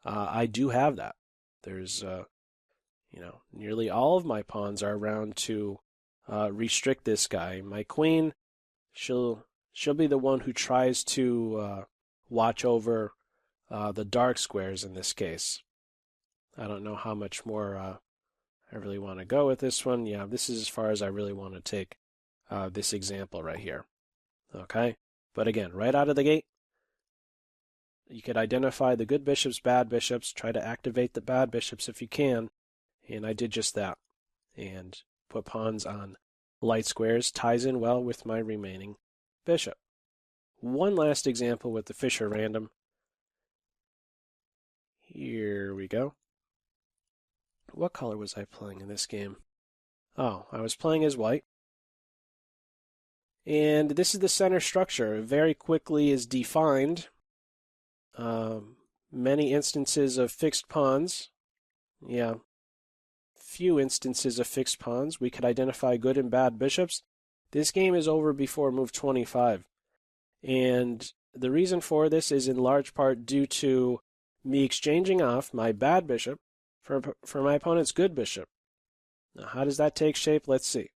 I do have that. There's, nearly all of my pawns are around to restrict this guy. My queen, she'll be the one who tries to watch over the dark squares in this case. I don't know how much more I really want to go with this one. Yeah, this is as far as I really want to take this example right here. Okay, but again, right out of the gate, you could identify the good bishops, bad bishops, try to activate the bad bishops if you can, and I did just that. And put pawns on light squares, ties in well with my remaining bishop. One last example with the Fischer random. Here we go. What color was I playing in this game? Oh, I was playing as white. And this is the center structure. It very quickly is defined. Many instances of fixed pawns. Yeah, few instances of fixed pawns. We could identify good and bad bishops. This game is over before move 25. And the reason for this is in large part due to me exchanging off my bad bishop for my opponent's good bishop. Now, how does that take shape? Let's see.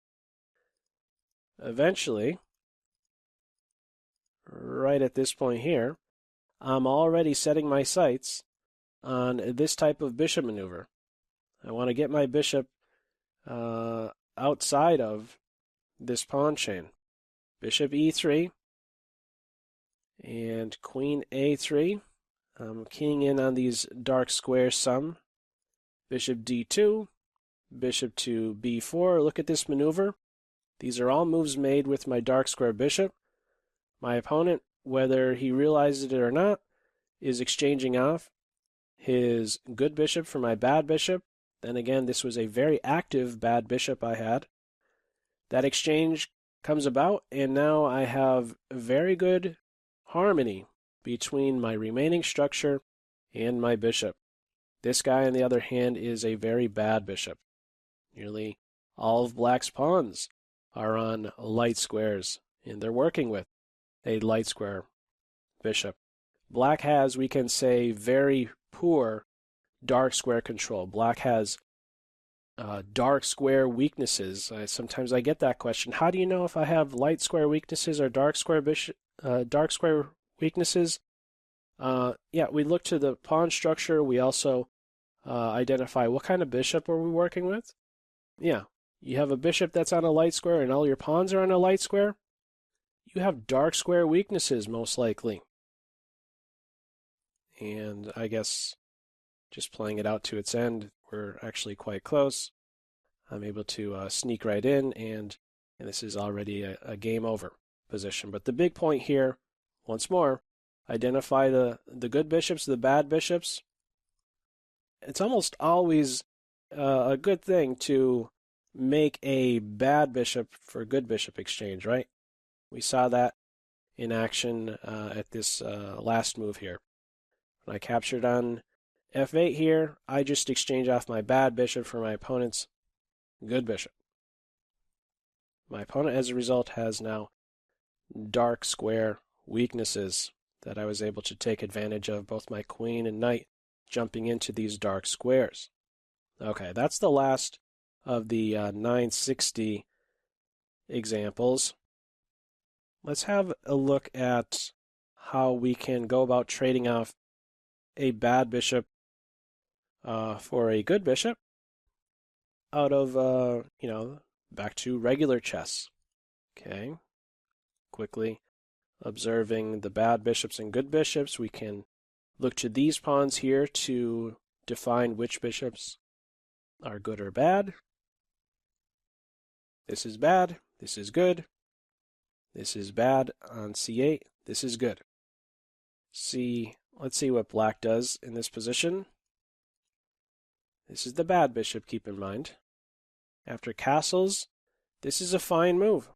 Eventually, right at this point here, I'm already setting my sights on this type of bishop maneuver. I want to get my bishop outside of this pawn chain. Bishop e3 and queen a3. I'm keying in on these dark squares some. Bishop d2, bishop to b4. Look at this maneuver. These are all moves made with my dark square bishop. My opponent, whether he realizes it or not, is exchanging off his good bishop for my bad bishop. Then again, this was a very active bad bishop I had. That exchange comes about, and now I have very good harmony between my remaining structure and my bishop. This guy, on the other hand, is a very bad bishop. Nearly all of Black's pawns are on light squares, and they're working with a light square bishop. Black has, we can say, very poor dark square control. Black has dark square weaknesses. Sometimes I get that question. How do you know if I have light square weaknesses or dark square weaknesses? Yeah, we look to the pawn structure. We also identify what kind of bishop are we working with. Yeah, you have a bishop that's on a light square and all your pawns are on a light square. You have dark square weaknesses, most likely. And I guess just playing it out to its end, we're actually quite close. I'm able to sneak right in, and this is already a game over position. But the big point here, once more, identify the good bishops, the bad bishops. It's almost always a good thing to make a bad bishop for good bishop exchange, right? We saw that in action at this last move here. When I captured on f8 here, I just exchange off my bad bishop for my opponent's good bishop. My opponent, as a result, has now dark square weaknesses that I was able to take advantage of, both my queen and knight jumping into these dark squares. Okay, that's the last of the 960 examples. Let's have a look at how we can go about trading off a bad bishop for a good bishop out of, back to regular chess. Okay, quickly observing the bad bishops and good bishops, we can look to these pawns here to define which bishops are good or bad. This is bad, this is good. This is bad on c8, this is good. Let's see what Black does in this position. This is the bad bishop, keep in mind. After castles, this is a fine move.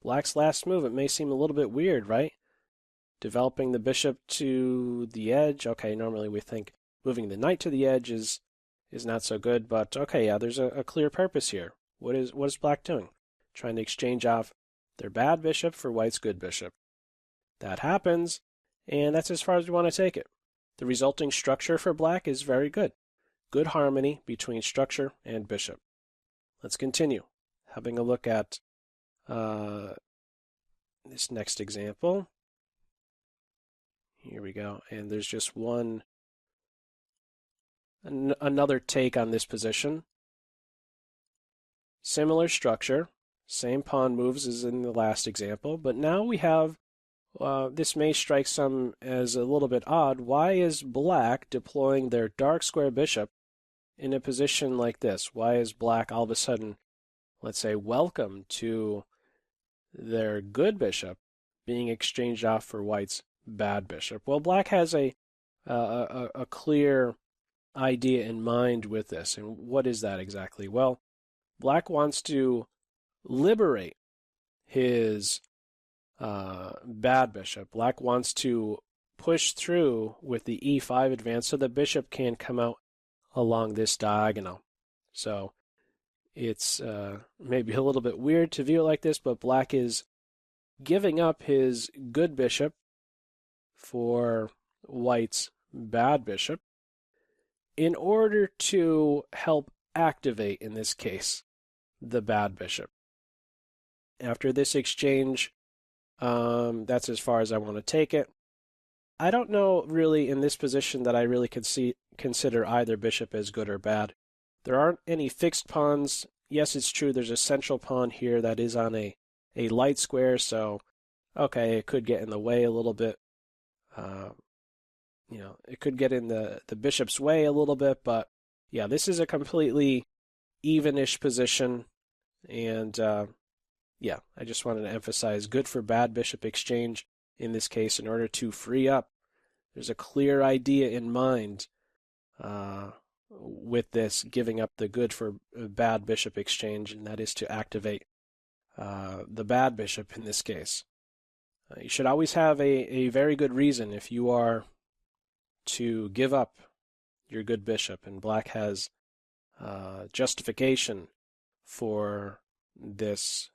Black's last move, it may seem a little bit weird, right? Developing the bishop to the edge. Okay, normally we think moving the knight to the edge is not so good, but okay, yeah, there's a clear purpose here. What is Black doing? Trying to exchange off their bad bishop for White's good bishop. That happens, and that's as far as we want to take it. The resulting structure for Black is very good. Good harmony between structure and bishop. Let's continue. Having a look at this next example. Here we go. And there's just another take on this position. Similar structure, same pawn moves as in the last example, but now we have, this may strike some as a little bit odd. Why is Black deploying their dark square bishop in a position like this? Why is Black all of a sudden, let's say, welcome to their good bishop being exchanged off for White's bad bishop? Well, Black has a clear idea in mind with this. And what is that exactly? Well, Black wants to liberate his bad bishop. Black wants to push through with the e5 advance so the bishop can come out along this diagonal. So it's maybe a little bit weird to view it like this, but Black is giving up his good bishop for White's bad bishop in order to help activate, in this case, the bad bishop. After this exchange, That's as far as I want to take it. I don't know really in this position that I really consider either bishop as good or bad. There aren't any fixed pawns. Yes, it's true there's a central pawn here that is on a light square, so okay, it could get in the way a little bit. It could get in the bishop's way a little bit, but yeah, this is a completely evenish position, and yeah, I just wanted to emphasize good for bad bishop exchange in this case in order to free up. There's a clear idea in mind with this giving up the good for bad bishop exchange, and that is to activate the bad bishop in this case. You should always have a very good reason if you are to give up your good bishop, and black has justification for this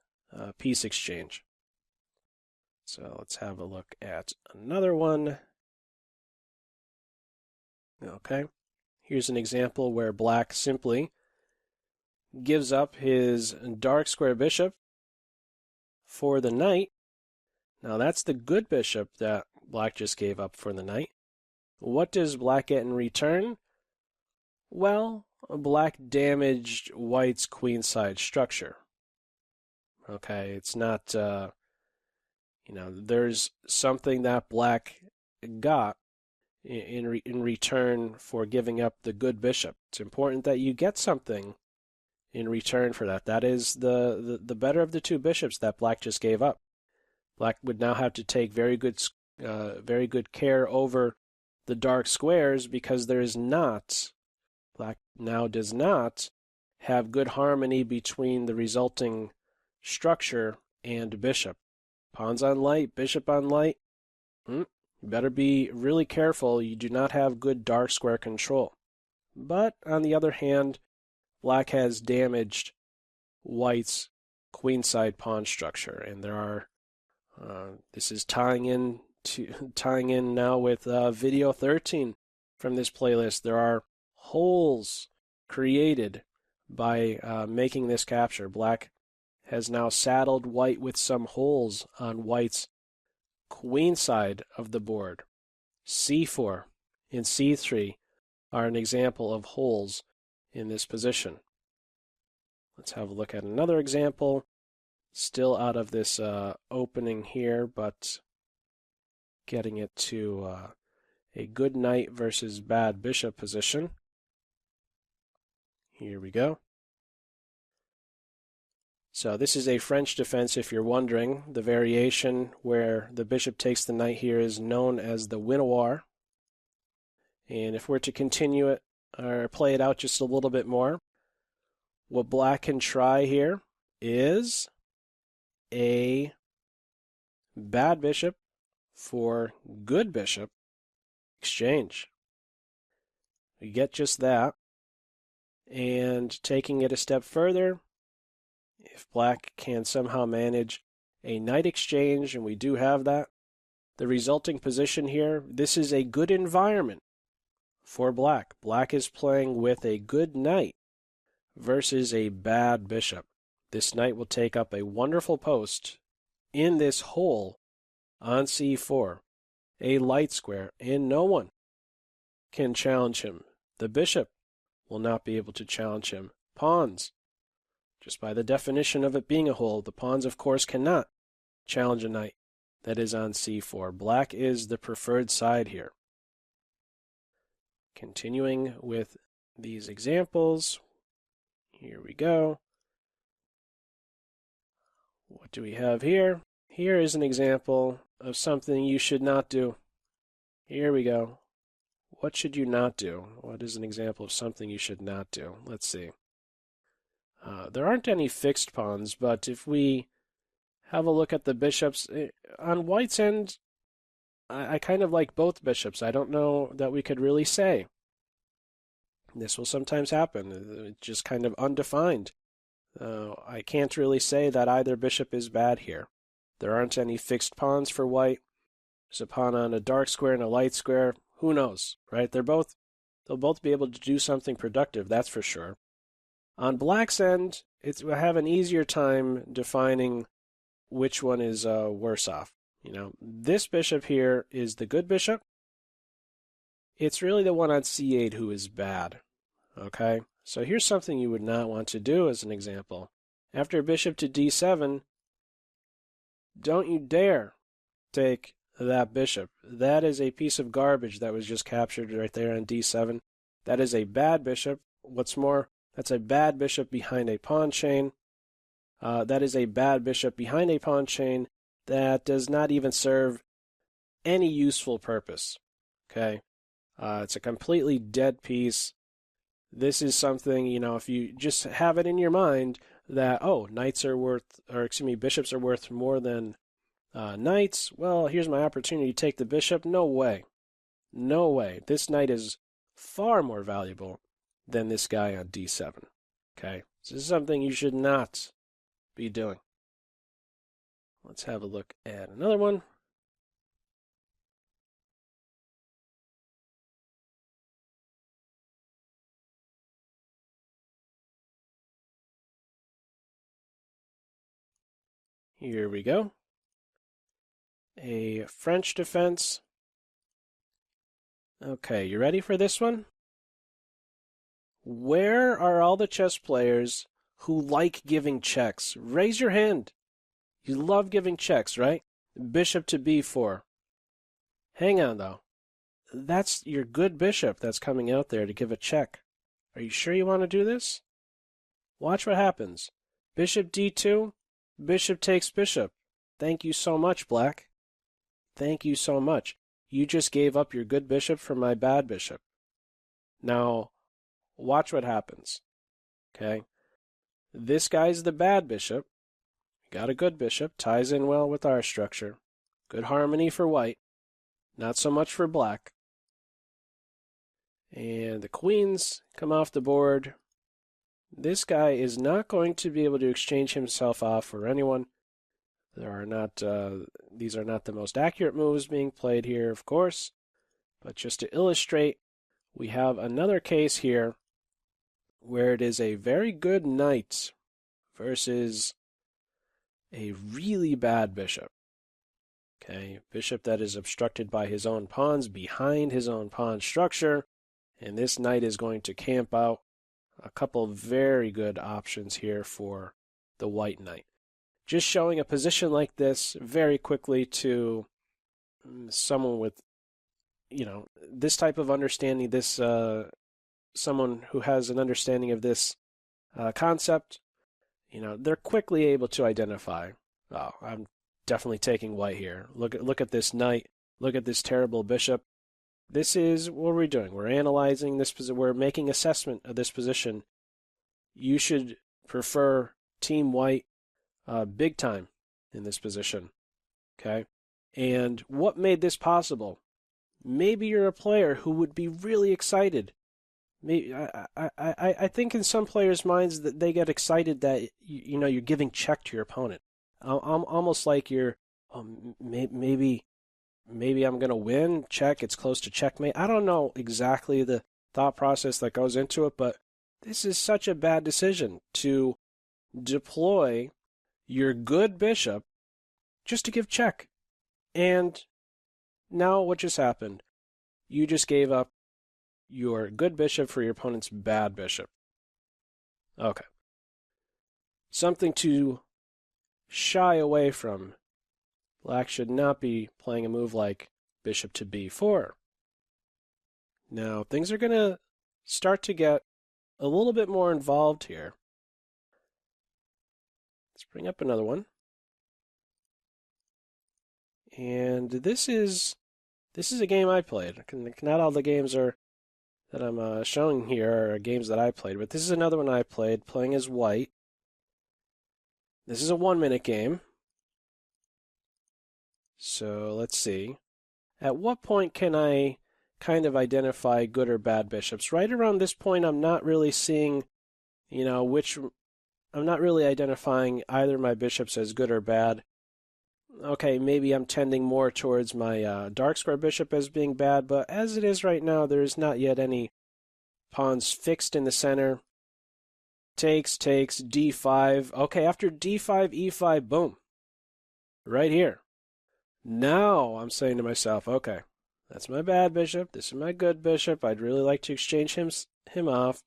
piece exchange. So let's have a look at another one. Okay, here's an example where black simply gives up his dark square bishop for the knight. Now that's the good bishop that black just gave up for the knight. What does black get in return? Well, black damaged white's queenside structure. Okay, it's not, there's something that black got in return for giving up the good bishop. It's important that you get something in return for that. That is the better of the two bishops that black just gave up. Black would now have to take very good care over the dark squares because black now does not have good harmony between the resulting structure and bishop. Pawns on light, bishop on light. You better be really careful. You do not have good dark square control. But on the other hand, black has damaged white's queenside pawn structure, and there are. This is tying in now with video 13 from this playlist. There are holes created by making this capture. Black has now saddled white with some holes on white's queen side of the board. C4 and C3 are an example of holes in this position. Let's have a look at another example. Still out of this opening here, but getting it to a good knight versus bad bishop position. Here we go. So this is a French defense, if you're wondering. The variation where the bishop takes the knight here is known as the winoir. And if we're to continue it or play it out just a little bit more, what black can try here is a bad bishop for good bishop exchange. We get just that. And taking it a step further, if black can somehow manage a knight exchange, and we do have that, the resulting position here, this is a good environment for black. Black is playing with a good knight versus a bad bishop. This knight will take up a wonderful post in this hole on c4, a light square, and no one can challenge him. The bishop will not be able to challenge him. Pawns, just by the definition of it being a hole, the pawns, of course, cannot challenge a knight that is on c4. Black is the preferred side here. Continuing with these examples, here we go. What do we have here? Here is an example of something you should not do. Here we go. What should you not do? What is an example of something you should not do? Let's see. There aren't any fixed pawns, but if we have a look at the bishops, on white's end, I kind of like both bishops. I don't know that we could really say. This will sometimes happen. It's just kind of undefined. I can't really say that either bishop is bad here. There aren't any fixed pawns for white. There's a pawn on a dark square and a light square. Who knows, right? They'll both be able to do something productive, that's for sure. On black's end, we'll have an easier time defining which one is worse off. You know, this bishop here is the good bishop. It's really the one on c8 who is bad. Okay, so here's something you would not want to do as an example. After bishop to d7, don't you dare take that bishop. That is a piece of garbage that was just captured right there on d7. That is a bad bishop. What's more, that's a bad bishop behind a pawn chain. That is a bad bishop behind a pawn chain that does not even serve any useful purpose. Okay, it's a completely dead piece. This is something, you know, if you just have it in your mind that, oh, knights are worth, or excuse me, bishops are worth more than knights. Well, here's my opportunity to take the bishop. No way. No way. This knight is far more valuable than this guy on d7. Okay, so this is something you should not be doing. Let's have a look at another one. Here we go. A French defense. Okay, you ready for this one? Where are all the chess players who like giving checks? Raise your hand. You love giving checks, right? Bishop to b4. Hang on, though. That's your good bishop that's coming out there to give a check. Are you sure you want to do this? Watch what happens. Bishop d2, bishop takes bishop. Thank you so much, Black. Thank you so much. You just gave up your good bishop for my bad bishop. Now, watch what happens. Okay? This guy's the bad bishop. Got a good bishop. Ties in well with our structure. Good harmony for white. Not so much for black. And the queens come off the board. This guy is not going to be able to exchange himself off for anyone. These are not the most accurate moves being played here, of course. But just to illustrate, we have another case here where it is a very good knight versus a really bad bishop. Okay, bishop that is obstructed by his own pawns behind his own pawn structure, and this knight is going to camp out. A couple very good options here for the white knight. Just showing a position like this very quickly to someone with, you know, this type of understanding, this someone who has an understanding of this concept, you know, they're quickly able to identify, oh, I'm definitely taking white here. Look at this knight. Look at this terrible bishop. This is what we're doing. We're analyzing this position. We're making assessment of this position. You should prefer Team White big time in this position. Okay? And what made this possible? Maybe you're a player who would be really excited. Maybe I think in some players' minds that they get excited that you know you're giving check to your opponent. Almost like you're maybe I'm going to win, check, it's close to checkmate. I don't know exactly the thought process that goes into it, but this is such a bad decision to deploy your good bishop just to give check. And now what just happened? You just gave up your good bishop for your opponent's bad bishop. Okay. Something to shy away from. Black should not be playing a move like bishop to b4. Now, things are going to start to get a little bit more involved here. Let's bring up another one. And this is a game I played. Not all the games that I'm showing here are games that I played, but this is another one I played, playing as white. This is a 1-minute game. So let's see. At what point can I kind of identify good or bad bishops? Right around this point, I'm not really seeing, you know, I'm not really identifying either my bishops as good or bad. Okay, maybe I'm tending more towards my dark square bishop as being bad, but as it is right now, there is not yet any pawns fixed in the center. Takes, d5. Okay, after d5, e5, boom. right here. Now I'm saying to myself, okay, that's my bad bishop. This is my good bishop. I'd really like to exchange him off.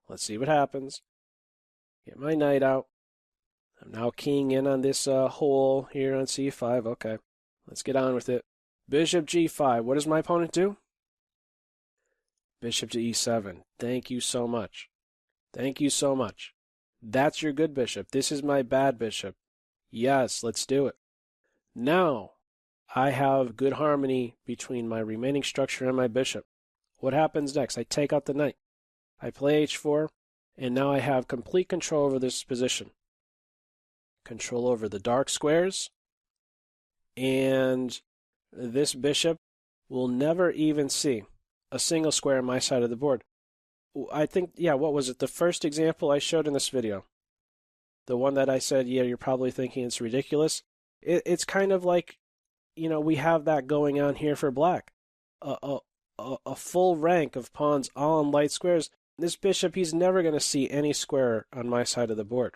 Let's see what happens. Get my knight out. I'm now keying in on this hole here on c5. Okay, let's get on with it. Bishop g5. What does my opponent do? Bishop to e7. Thank you so much. Thank you so much. That's your good bishop. This is my bad bishop. Yes, let's do it. Now, I have good harmony between my remaining structure and my bishop. What happens next? I take out the knight. I play h4, and now I have complete control over this position. Control over the dark squares, and this bishop will never even see a single square on my side of the board. I think, yeah, what was it? The first example I showed in this video. The one that I said, yeah, you're probably thinking it's ridiculous. It's kind of like, you know, we have that going on here for black. A full rank of pawns all in light squares. This bishop, he's never going to see any square on my side of the board.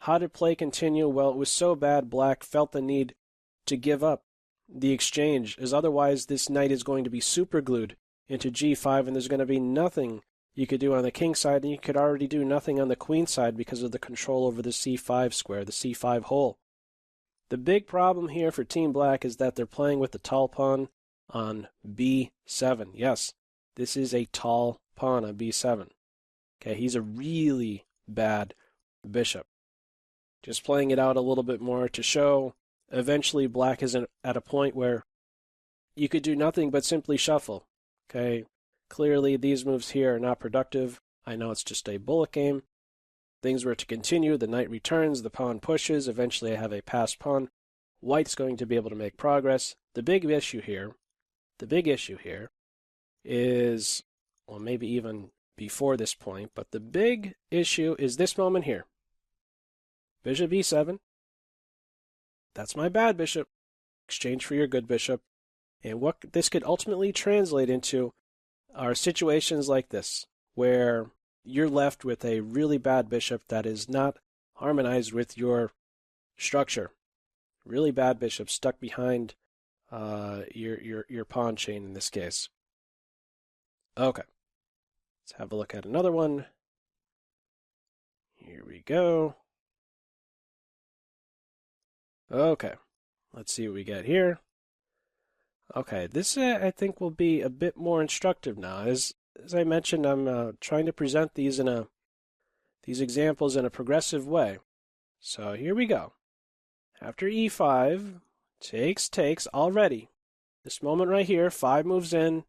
How did play continue? Well, it was so bad, black felt the need to give up the exchange, as otherwise this knight is going to be superglued into g5, and there's going to be nothing you could do on the king side, and you could already do nothing on the queen side because of the control over the c5 square, the c5 hole. The big problem here for Team Black is that they're playing with the tall pawn on b7. Yes, this is a tall pawn on b7. Okay, he's a really bad bishop. Just playing it out a little bit more to show eventually Black is at a point where you could do nothing but simply shuffle. Okay, clearly these moves here are not productive. I know it's just a bullet game. Things were to continue. The knight returns, the pawn pushes. Eventually I have a passed pawn. White's going to be able to make progress. The big issue here is, well, maybe even before this point, but the big issue is this moment here. Bishop e7. That's my bad bishop. Exchange for your good bishop. And what this could ultimately translate into are situations like this, where you're left with a really bad bishop that is not harmonized with your structure. Really bad bishop stuck behind your pawn chain in this case. Okay. Let's have a look at another one. Here we go. Okay. Let's see what we get here. Okay, this I think will be a bit more instructive now. As I mentioned, I'm trying to present these examples in a progressive way. So here we go. After e5, takes already. This moment right here, 5 moves in.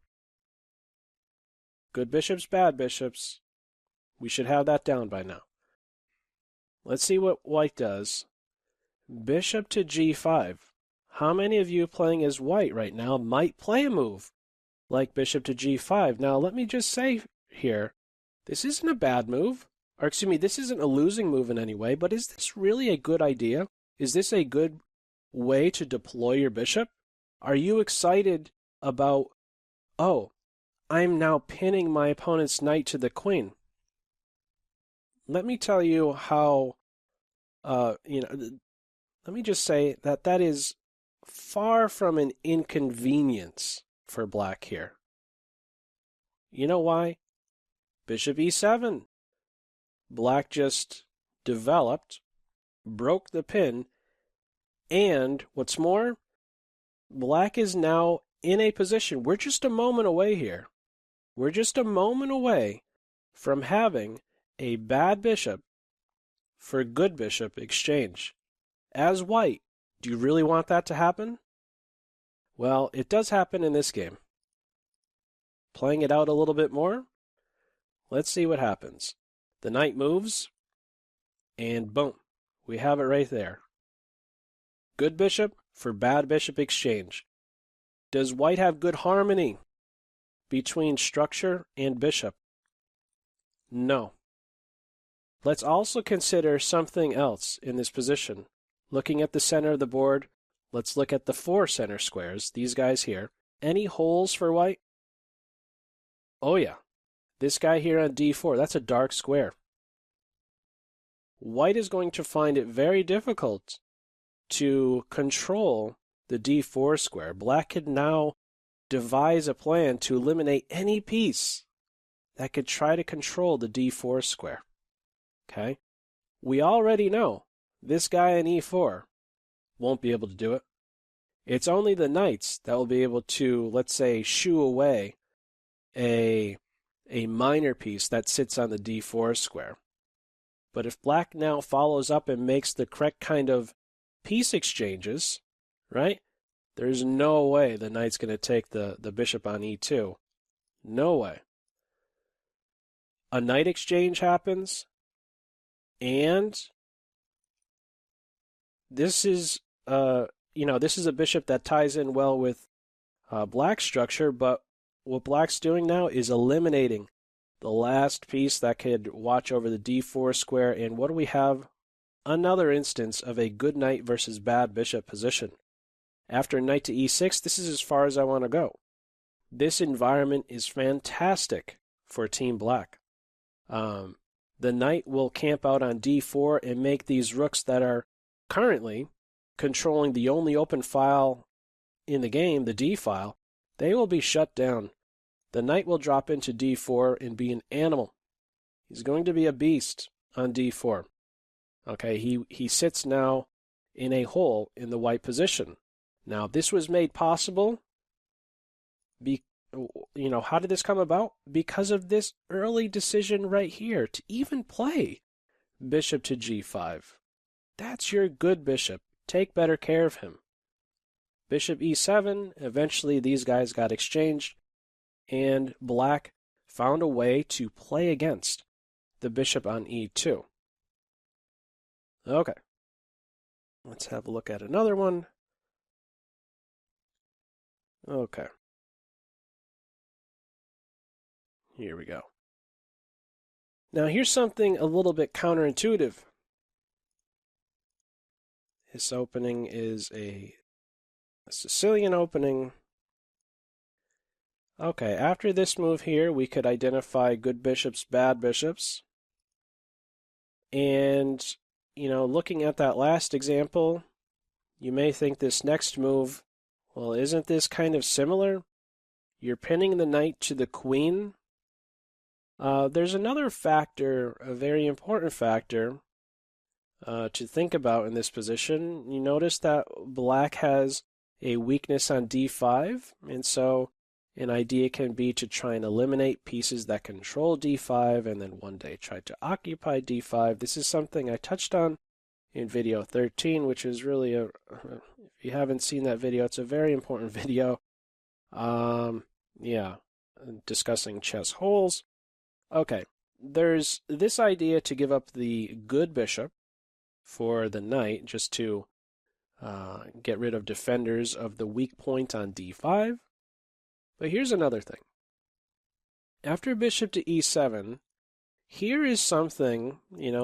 Good bishops, bad bishops. We should have that down by now. Let's see what white does. Bishop to g5. How many of you playing as white right now might play a move like bishop to g5? Now, let me just say here, this isn't a bad move. Or excuse me, this isn't a losing move in any way, but is this really a good idea? Is this a good way to deploy your bishop? Are you excited about, oh, I'm now pinning my opponent's knight to the queen? Let me tell you how, let me just say that that is far from an inconvenience for black here. You know why? Bishop e7. Black just developed, broke the pin, and what's more, black is now in a position. We're just a moment away here. We're just a moment away from having a bad bishop for good bishop exchange. As white, do you really want that to happen? Well, it does happen in this game. Playing it out a little bit more, let's see what happens. The knight moves, and boom, we have it right there. Good bishop for bad bishop exchange. Does white have good harmony between structure and bishop? No. Let's also consider something else in this position. Looking at the center of the board, let's look at the 4 center squares, these guys here. Any holes for white? Oh yeah. This guy here on d4, that's a dark square. White is going to find it very difficult to control the d4 square. Black could now devise a plan to eliminate any piece that could try to control the d4 square. Okay? We already know this guy in e4 won't be able to do it. It's only the knights that will be able to, let's say, shoo away a minor piece that sits on the d4 square. But if black now follows up and makes the correct kind of piece exchanges, right? There's no way the knight's going to take the bishop on e2. No way. A knight exchange happens, and this is this is a bishop that ties in well with black's structure, but what black's doing now is eliminating the last piece that could watch over the d4 square. And what do we have? Another instance of a good knight versus bad bishop position. After knight to e6, this is as far as I want to go. This environment is fantastic for Team Black. The knight will camp out on d4 and make these rooks that are currently controlling the only open file in the game, the d file, they will be shut down. The knight will drop into d4 and be an animal. He's going to be a beast on d4. Okay, he sits now in a hole in the white position. Now, this was made possible. How did this come about? Because of this early decision right here to even play bishop to g5. That's your good bishop. Take better care of him. Bishop e7, eventually these guys got exchanged, and black found a way to play against the bishop on e2. Okay. Let's have a look at another one. Okay. Here we go. Now here's something a little bit counterintuitive. This opening is a Sicilian opening. Okay, after this move here, we could identify good bishops, bad bishops. And, looking at that last example, you may think this next move, well, isn't this kind of similar? You're pinning the knight to the queen. There's another factor, a very important factor, to think about in this position. You notice that black has a weakness on d5, and so an idea can be to try and eliminate pieces that control d5 and then one day try to occupy d5. This is something I touched on in video 13, which is really if you haven't seen that video, it's a very important video. Discussing chess holes. Okay, there's this idea to give up the good bishop for the knight, just to get rid of defenders of the weak point on d5. But here's another thing. After bishop to e7, here is something,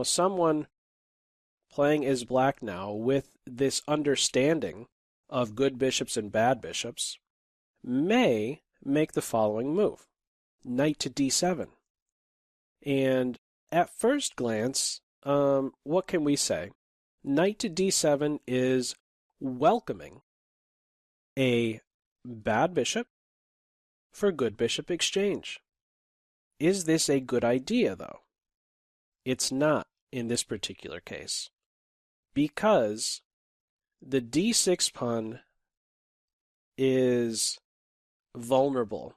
someone playing as black now with this understanding of good bishops and bad bishops may make the following move. Knight to d7. And at first glance, what can we say? Knight to d7 is welcoming a bad bishop for good bishop exchange. Is this a good idea, though? It's not in this particular case, because the d6 pawn is vulnerable.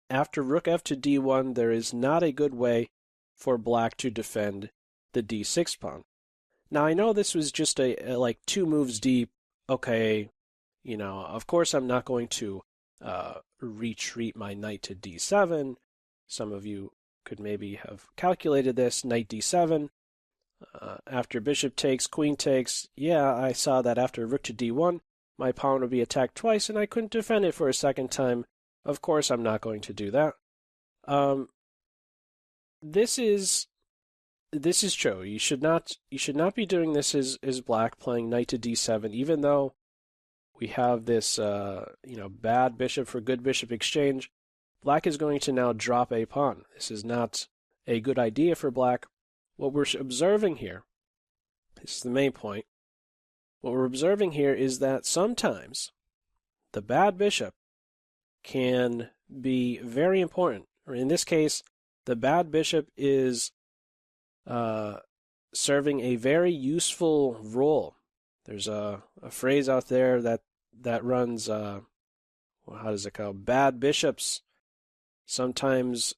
After rook f to d1, there is not a good way for black to defend the d6 pawn. Now, I know this was just like 2 moves deep. Okay, of course I'm not going to retreat my knight to d7. Some of you could maybe have calculated this. Knight d7. After bishop takes, queen takes. Yeah, I saw that after rook to d1, my pawn would be attacked twice and I couldn't defend it for a second time. Of course I'm not going to do that. This is true. You should not be doing this as black, playing knight to d7, even though we have this bad bishop for good bishop exchange. Black is going to now drop a pawn. This is not a good idea for black. What we're observing here, this is the main point, What we're observing here is that sometimes the bad bishop can be very important. Or in this case, the bad bishop is serving a very useful role. There's a phrase out there that runs, how does it go? Bad bishops sometimes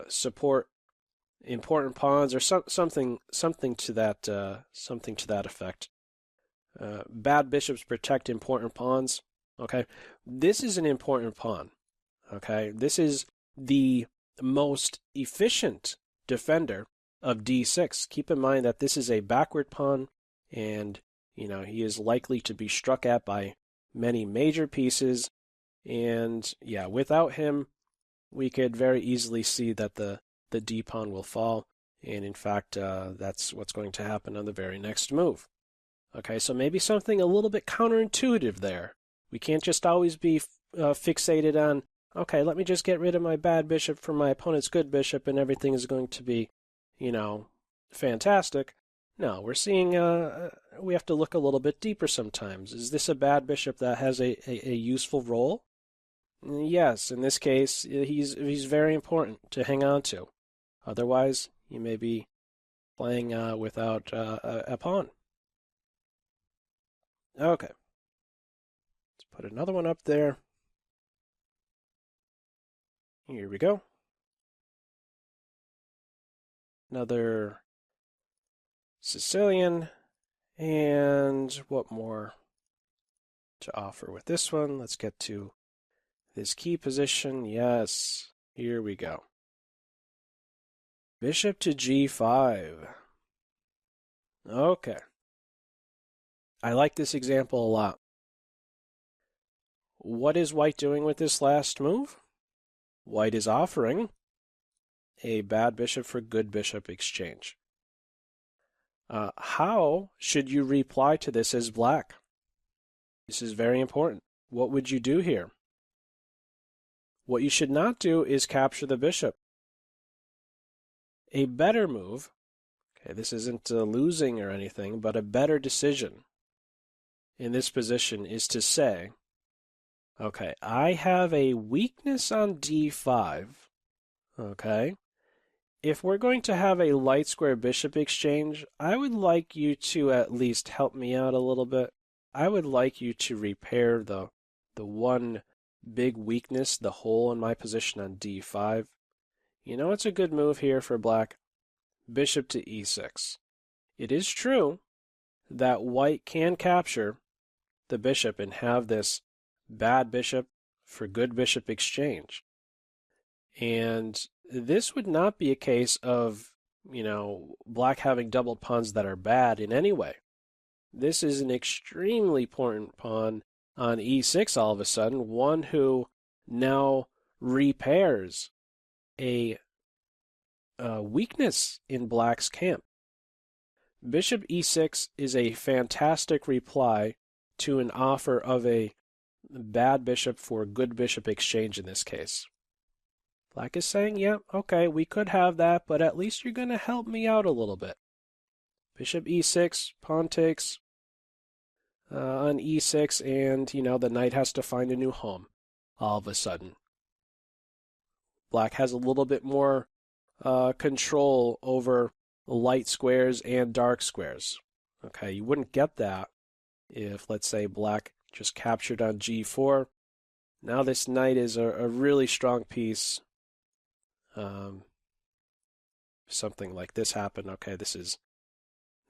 support important pawns, or something to that effect. Bad bishops protect important pawns. Okay, this is an important pawn. Okay, this is the most efficient defender of d6. Keep in mind that this is a backward pawn, and he is likely to be struck at by many major pieces. And yeah, without him, we could very easily see that the d pawn will fall. And in fact, that's what's going to happen on the very next move. Okay, so maybe something a little bit counterintuitive there. We can't just always be fixated on, okay, let me just get rid of my bad bishop for my opponent's good bishop and everything is going to be, fantastic. No, we're seeing we have to look a little bit deeper sometimes. Is this a bad bishop that has a useful role? Yes, in this case, he's very important to hang on to. Otherwise, you may be playing without a pawn. Okay. Let's put another one up there. Here we go. Another Sicilian. And what more to offer with this one? Let's get to this key position. Yes, here we go. Bishop to g5. Okay. I like this example a lot. What is White doing with this last move? White is offering a bad bishop for good bishop exchange. How should you reply to this as Black? This is very important. What would you do here? What you should not do is capture the bishop. A better move, okay, this isn't losing or anything, but a better decision in this position is to say, okay, I have a weakness on d5, okay? If we're going to have a light square bishop exchange, I would like you to at least help me out a little bit. I would like you to repair the one big weakness, the hole in my position on d5. It's a good move here for Black. Bishop to e6. It is true that White can capture the bishop and have this bad bishop for good bishop exchange. And this would not be a case of, Black having doubled pawns that are bad in any way. This is an extremely important pawn on e6 all of a sudden, one who now repairs a weakness in Black's camp. Bishop e6 is a fantastic reply to an offer of a bad bishop for good bishop exchange in this case. Black is saying, yeah, okay, we could have that, but at least you're going to help me out a little bit. Bishop e6, pawn takes on e6, and, the knight has to find a new home all of a sudden. Black has a little bit more control over light squares and dark squares. Okay, you wouldn't get that if, let's say, Black just captured on g4. Now this knight is a really strong piece. Something like this happened. Okay, this is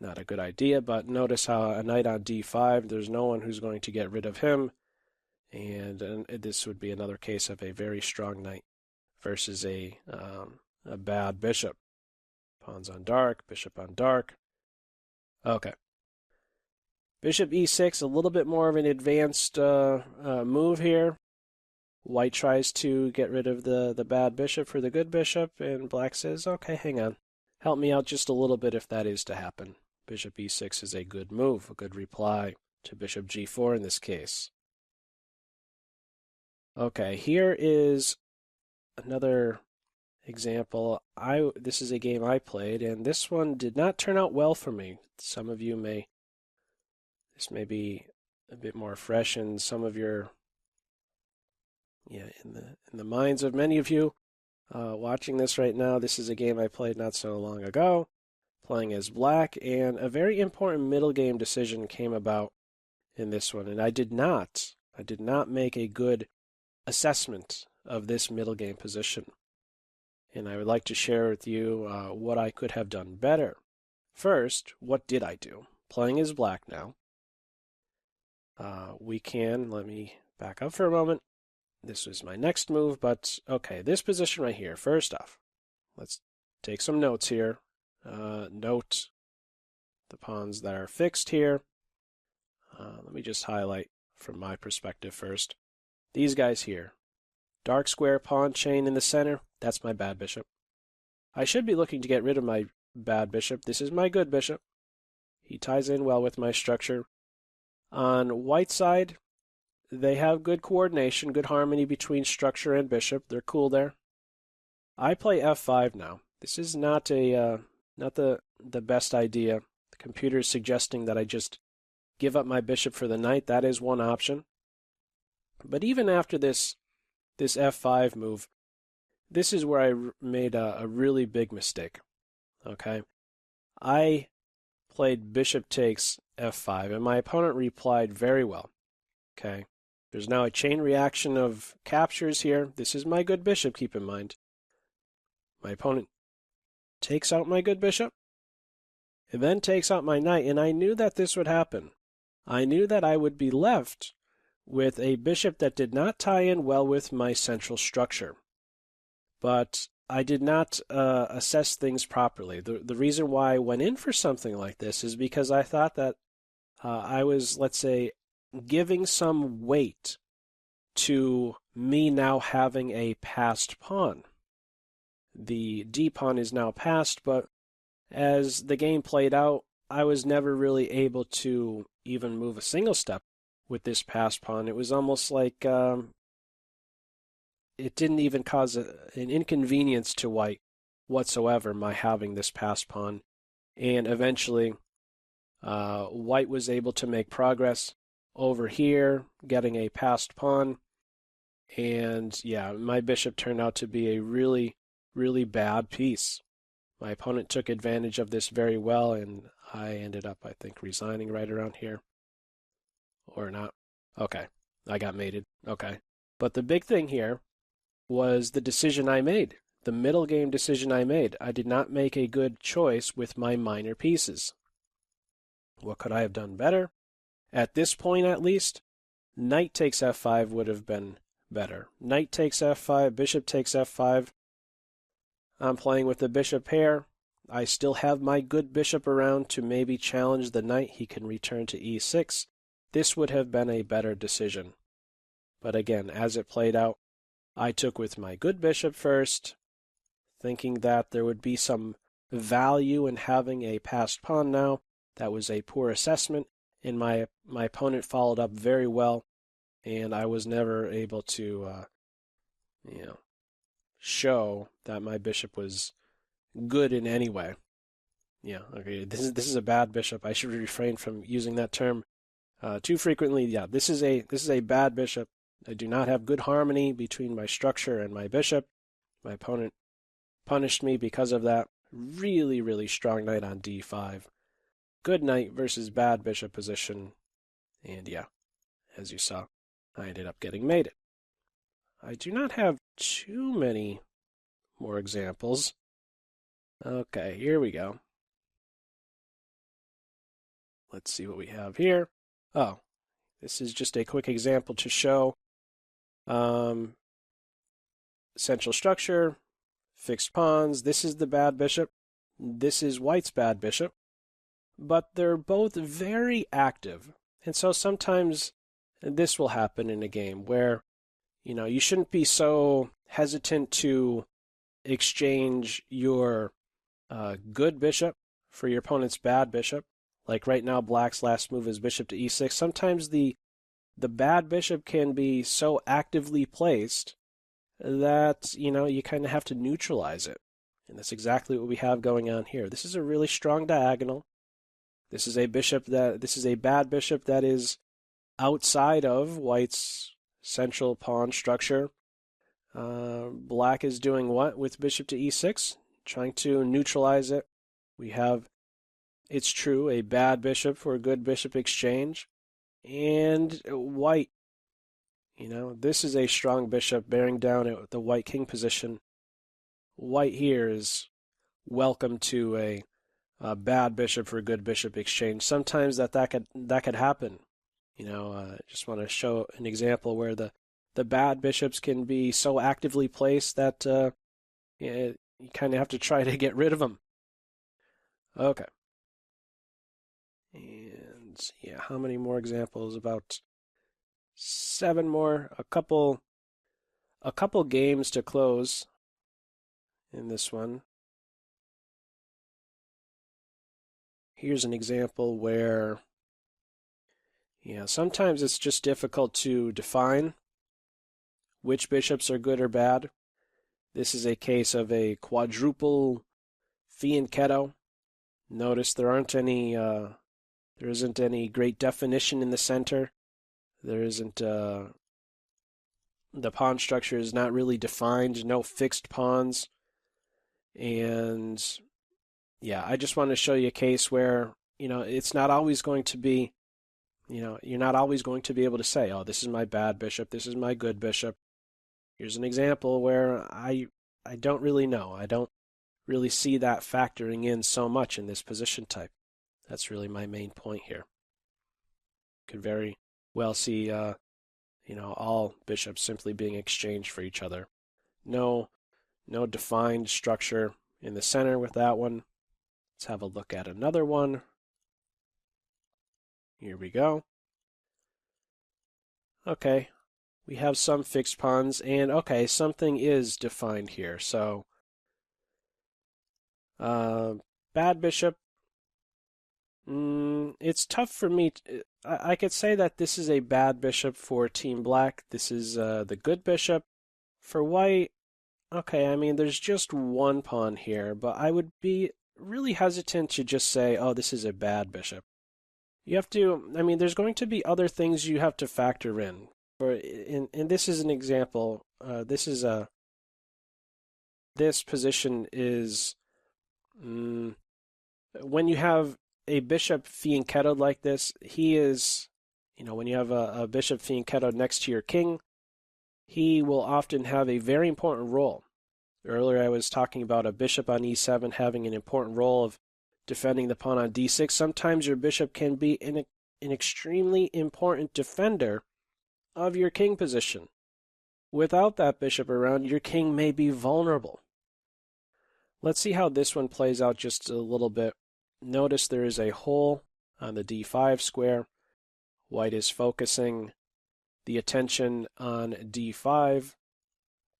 not a good idea, but notice how a knight on d5, there's no one who's going to get rid of him. And this would be another case of a very strong knight versus a bad bishop. Pawns on dark, bishop on dark. Okay. Bishop e6, a little bit more of an advanced move here. White tries to get rid of the bad bishop for the good bishop, and Black says, okay, hang on. Help me out just a little bit if that is to happen. Bishop e6 is a good move, a good reply to bishop g4 in this case. Okay, here is another example. This is a game I played, and this one did not turn out well for me. Some of you may this may be a bit more fresh in some of your, in the minds of many of you watching this right now. This is a game I played not so long ago, playing as black, and a very important middle game decision came about in this one, and I did not make a good assessment of this middle game position. And I would like to share with you what I could have done better. First, what did I do? Playing as black now. Let me back up for a moment. This was my next move, but okay, this position right here, first off, let's take some notes here. Note the pawns that are fixed here. Let me just highlight from my perspective first. These guys here. Dark square pawn chain in the center, that's my bad bishop. I should be looking to get rid of my bad bishop. This is my good bishop. He ties in well with my structure. On white side, they have good coordination, good harmony between structure and bishop. They're cool there. I play f5 now. This is not the best idea. The computer is suggesting that I just give up my bishop for the knight. That is one option. But even after this f5 move, this is where I made a really big mistake. Okay, I played bishop takes f5, and my opponent replied very well. Okay, there's now a chain reaction of captures here. This is my good bishop, keep in mind. My opponent takes out my good bishop, and then takes out my knight, and I knew that this would happen. I knew that I would be left with a bishop that did not tie in well with my central structure. But I did not assess things properly. The reason why I went in for something like this is because I thought that I was, let's say, giving some weight to me now having a passed pawn. The d pawn is now passed, but as the game played out, I was never really able to even move a single step with this passed pawn. It was almost like it didn't even cause an inconvenience to white whatsoever, my having this passed pawn. And eventually, white was able to make progress over here, getting a passed pawn. And yeah, my bishop turned out to be a really, really bad piece. My opponent took advantage of this very well, and I ended up, I think, resigning right around here. Or not. Okay, I got mated. Okay. But the big thing here was the decision I made, the middle game decision I made. I did not make a good choice with my minor pieces. What could I have done better? At this point, at least, knight takes f5 would have been better. Knight takes f5, bishop takes f5. I'm playing with the bishop pair. I still have my good bishop around to maybe challenge the knight. He can return to e6. This would have been a better decision. But again, as it played out, I took with my good bishop first, thinking that there would be some value in having a passed pawn now. That was a poor assessment, and my opponent followed up very well, and I was never able to show that my bishop was good in any way. Yeah, okay, this is a bad bishop. I should refrain from using that term too frequently. Yeah, this is a bad bishop. I do not have good harmony between my structure and my bishop. My opponent punished me because of that. Really, really strong knight on d5. Good knight versus bad bishop position. And yeah, as you saw, I ended up getting mated. I do not have too many more examples. Okay, here we go. Let's see what we have here. Oh, this is just a quick example to show central structure, fixed pawns. This is the bad bishop. This is white's bad bishop. But they're both very active. And so sometimes this will happen in a game where, you shouldn't be so hesitant to exchange your good bishop for your opponent's bad bishop. Like right now, black's last move is bishop to e6. Sometimes the bad bishop can be so actively placed that, you kind of have to neutralize it. And that's exactly what we have going on here. This is a really strong diagonal. This is a bad bishop that is outside of white's central pawn structure. Black is doing what with bishop to e6? Trying to neutralize it. We have, it's true, a bad bishop for a good bishop exchange. And white, this is a strong bishop bearing down at the white king position. White here is welcome to a bad bishop for a good bishop exchange. Sometimes that could happen. Just want to show an example where the bad bishops can be so actively placed that you kind of have to try to get rid of them. Okay. And yeah, how many more examples? About 7 more. A couple games to close in this one. Here's an example where, sometimes it's just difficult to define which bishops are good or bad. This is a case of a quadruple fianchetto. Notice there isn't any great definition in the center. There isn't, the pawn structure is not really defined, no fixed pawns. And yeah, I just want to show you a case where, it's not always going to be, you're not always going to be able to say, oh, this is my bad bishop, this is my good bishop. Here's an example where I don't really know. I don't really see that factoring in so much in this position type. That's really my main point here. Could very well see, all bishops simply being exchanged for each other. No defined structure in the center with that one. Let's have a look at another one. Here we go. Okay, we have some fixed pawns, and okay, something is defined here. So, bad bishop. It's tough for me. I could say that this is a bad bishop for Team Black. This is the good bishop. For white, okay, I mean, there's just one pawn here, but I would be really hesitant to just say, oh, this is a bad bishop. You have to, I mean, there's going to be other things you have to factor in. And this is an example. This position is, when you have a bishop fianchettoed like this, he is, when you have a bishop fianchettoed next to your king, he will often have a very important role. Earlier I was talking about a bishop on e7 having an important role of defending the pawn on d6. Sometimes your bishop can be an extremely important defender of your king position. Without that bishop around, your king may be vulnerable. Let's see how this one plays out just a little bit. Notice there is a hole on the d5 square. White is focusing the attention on d5,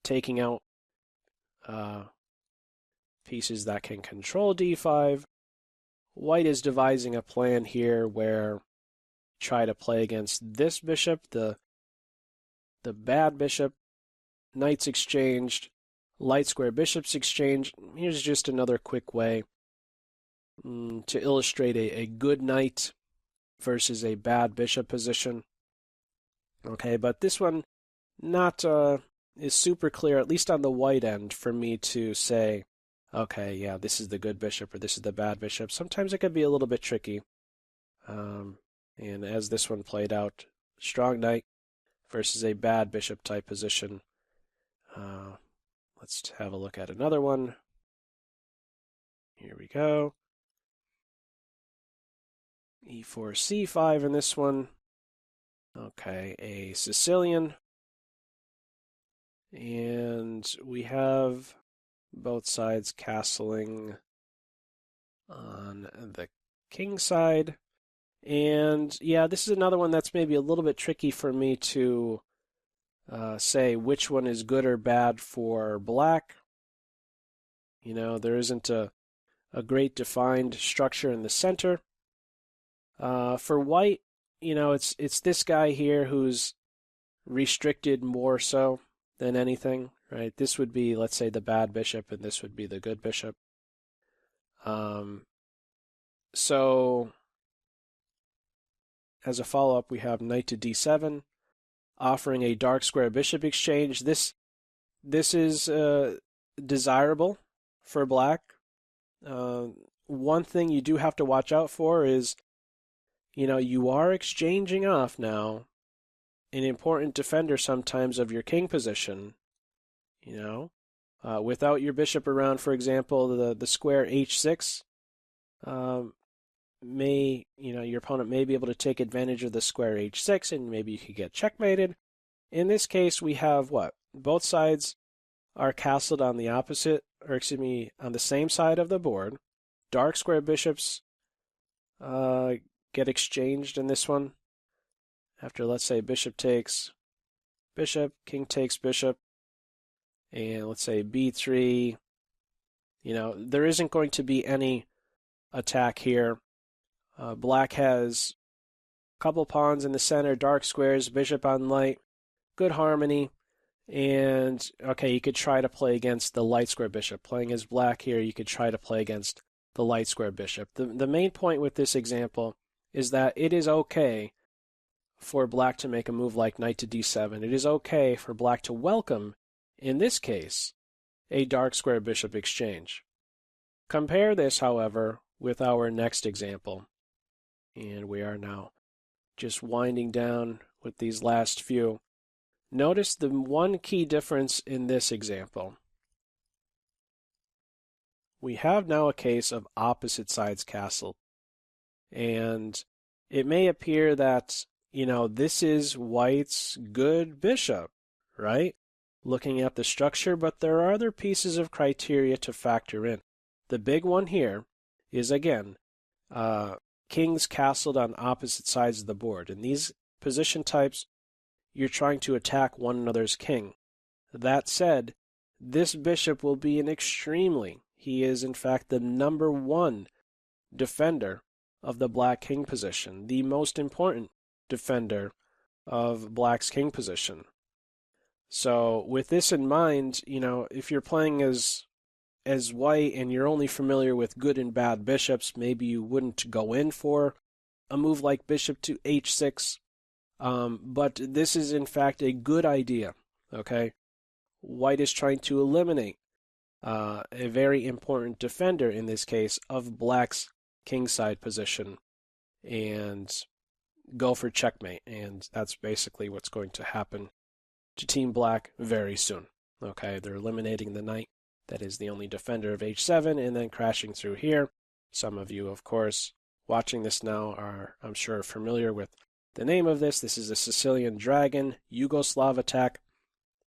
taking out pieces that can control d5. White is devising a plan here where try to play against this bishop, the bad bishop, knights exchanged, light square bishops exchanged. Here's just another quick way to illustrate a good knight versus a bad bishop position. Okay, but this one not is super clear, at least on the white end, for me to say, okay, yeah, this is the good bishop or this is the bad bishop. Sometimes it could be a little bit tricky. And as this one played out, strong knight versus a bad bishop type position. Let's have a look at another one. Here we go. E4, C5 in this one. Okay, a Sicilian. And we have both sides castling on the king side. And yeah, this is another one that's maybe a little bit tricky for me to say which one is good or bad for black. There isn't a great defined structure in the center. For white, it's this guy here who's restricted more so than anything, right? This would be, let's say, the bad bishop, and this would be the good bishop. So as a follow-up, we have knight to d7, offering a dark square bishop exchange. This is desirable for black. One thing you do have to watch out for is, you are exchanging off now an important defender sometimes of your king position. Without your bishop around, for example, the square h6 your opponent may be able to take advantage of the square h6, and maybe you could get checkmated. In this case, we have what? Both sides are castled on the on the same side of the board. Dark square bishops get exchanged in this one. After, let's say, bishop takes bishop, king takes bishop, and let's say b3, there isn't going to be any attack here. Black has a couple pawns in the center, dark squares, bishop on light, good harmony, and okay, you could try to play against the light square bishop. Playing as black here, you could try to play against the light square bishop. The main point with this example is that it is okay for black to make a move like knight to d7. It is okay for black to welcome, in this case, a dark square bishop exchange. Compare this, however, with our next example. And we are now just winding down with these last few. Notice the one key difference in this example. We have now a case of opposite sides castled. And it may appear that, this is white's good bishop, right? Looking at the structure, but there are other pieces of criteria to factor in. The big one here is, again, kings castled on opposite sides of the board. In these position types, you're trying to attack one another's king. That said, this bishop will be he is in fact the number one defender of the black king position, the most important defender of black's king position. So with this in mind, if you're playing as white and you're only familiar with good and bad bishops, maybe you wouldn't go in for a move like bishop to h6. But this is in fact a good idea, okay? White is trying to eliminate a very important defender, in this case, of black's kingside position and go for checkmate. And that's basically what's going to happen to Team Black very soon. Okay, they're eliminating the knight that is the only defender of h7 and then crashing through here. Some of you, of course, watching this now are, I'm sure, familiar with the name of this. This is a Sicilian dragon, Yugoslav attack.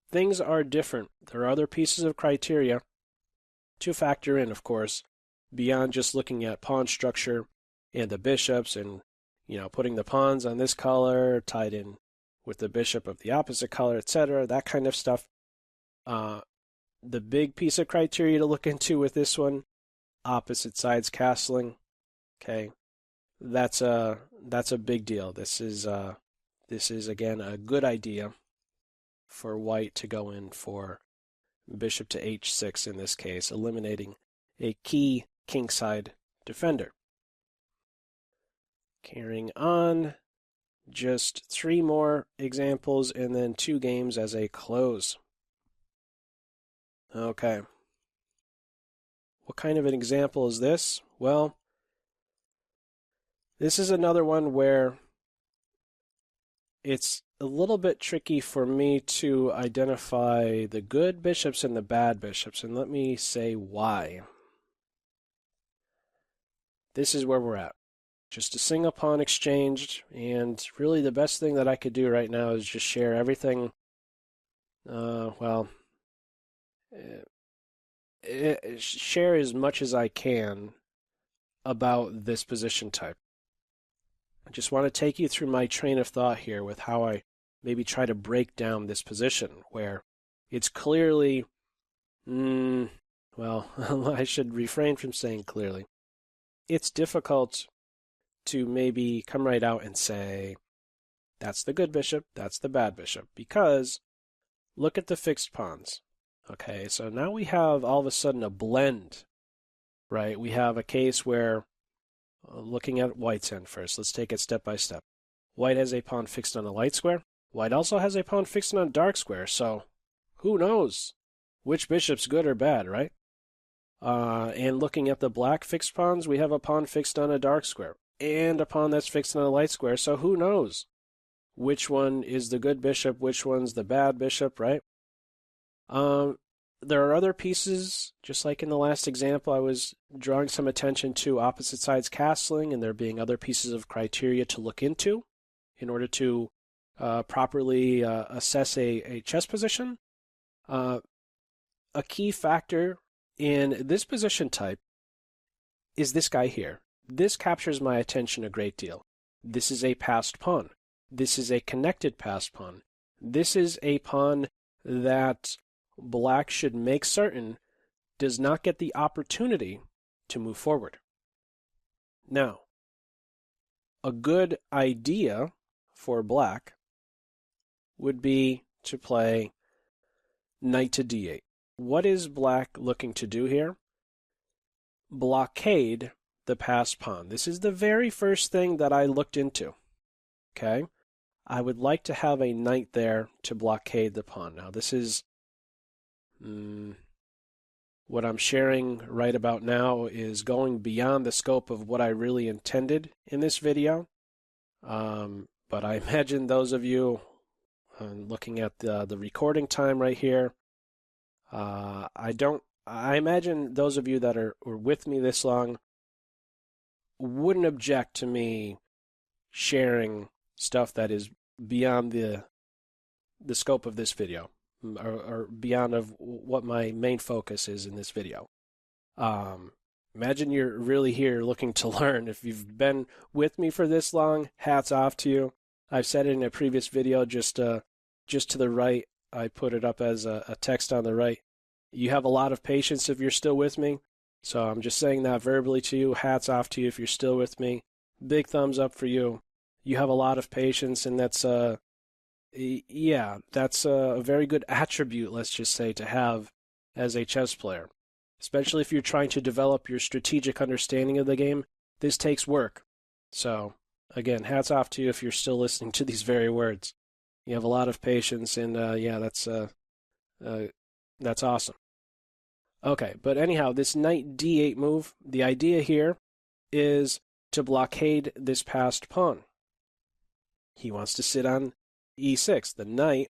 Things are different. There are other pieces of criteria to factor in, of course, beyond just looking at pawn structure and the bishops and, putting the pawns on this color tied in with the bishop of the opposite color, etc., that kind of stuff. The big piece of criteria to look into with this one, opposite sides castling. Okay, that's a big deal. This is again a good idea for white to go in for bishop to h6 in this case, eliminating a key kingside defender. Carrying on, just 3 more examples and then 2 games as a close. Okay. What kind of an example is this? Well, this is another one where it's a little bit tricky for me to identify the good bishops and the bad bishops, and let me say why. This is where we're at. Just a single pawn exchanged, and really the best thing that I could do right now is just share everything, share as much as I can about this position type. I just want to take you through my train of thought here with how I maybe try to break down this position where it's clearly, I should refrain from saying clearly. It's difficult to maybe come right out and say, that's the good bishop, that's the bad bishop, because look at the fixed pawns. Okay, so now we have all of a sudden a blend, right? We have a case where, looking at white's end first, let's take it step by step. White has a pawn fixed on a light square. White also has a pawn fixed on a dark square, so who knows which bishop's good or bad, right? And looking at the black fixed pawns, we have a pawn fixed on a dark square and a pawn that's fixed on a light square, so who knows which one is the good bishop, which one's the bad bishop, right? There are other pieces, just like in the last example, I was drawing some attention to opposite sides castling and there being other pieces of criteria to look into in order to properly assess a chess position. A key factor in this position type is this guy here. This captures my attention a great deal. This is a passed pawn. This is a connected passed pawn. This is a pawn that black should make certain does not get the opportunity to move forward. Now, a good idea for black would be to play knight to d8. What is black looking to do here? Blockade the passed pawn. This is the very first thing that I looked into. Okay? I would like to have a knight there to blockade the pawn. Now, this is what I'm sharing right about now is going beyond the scope of what I really intended in this video. But I imagine those of you looking at the recording time right here, I imagine those of you that are with me this long wouldn't object to me sharing stuff that is beyond the scope of this video, or beyond of what my main focus is in this video. Imagine you're really here looking to learn. If you've been with me for this long, hats off to you. I've said it in a previous video, just to the right. I put it up as a text on the right. You have a lot of patience if you're still with me. So I'm just saying that verbally to you. Hats off to you if you're still with me. Big thumbs up for you. You have a lot of patience, and that's a very good attribute, let's just say, to have as a chess player. Especially if you're trying to develop your strategic understanding of the game. This takes work. So, again, hats off to you if you're still listening to these very words. You have a lot of patience, and that's awesome. Okay, but anyhow, this knight d8 move, the idea here is to blockade this passed pawn. He wants to sit on e6. The knight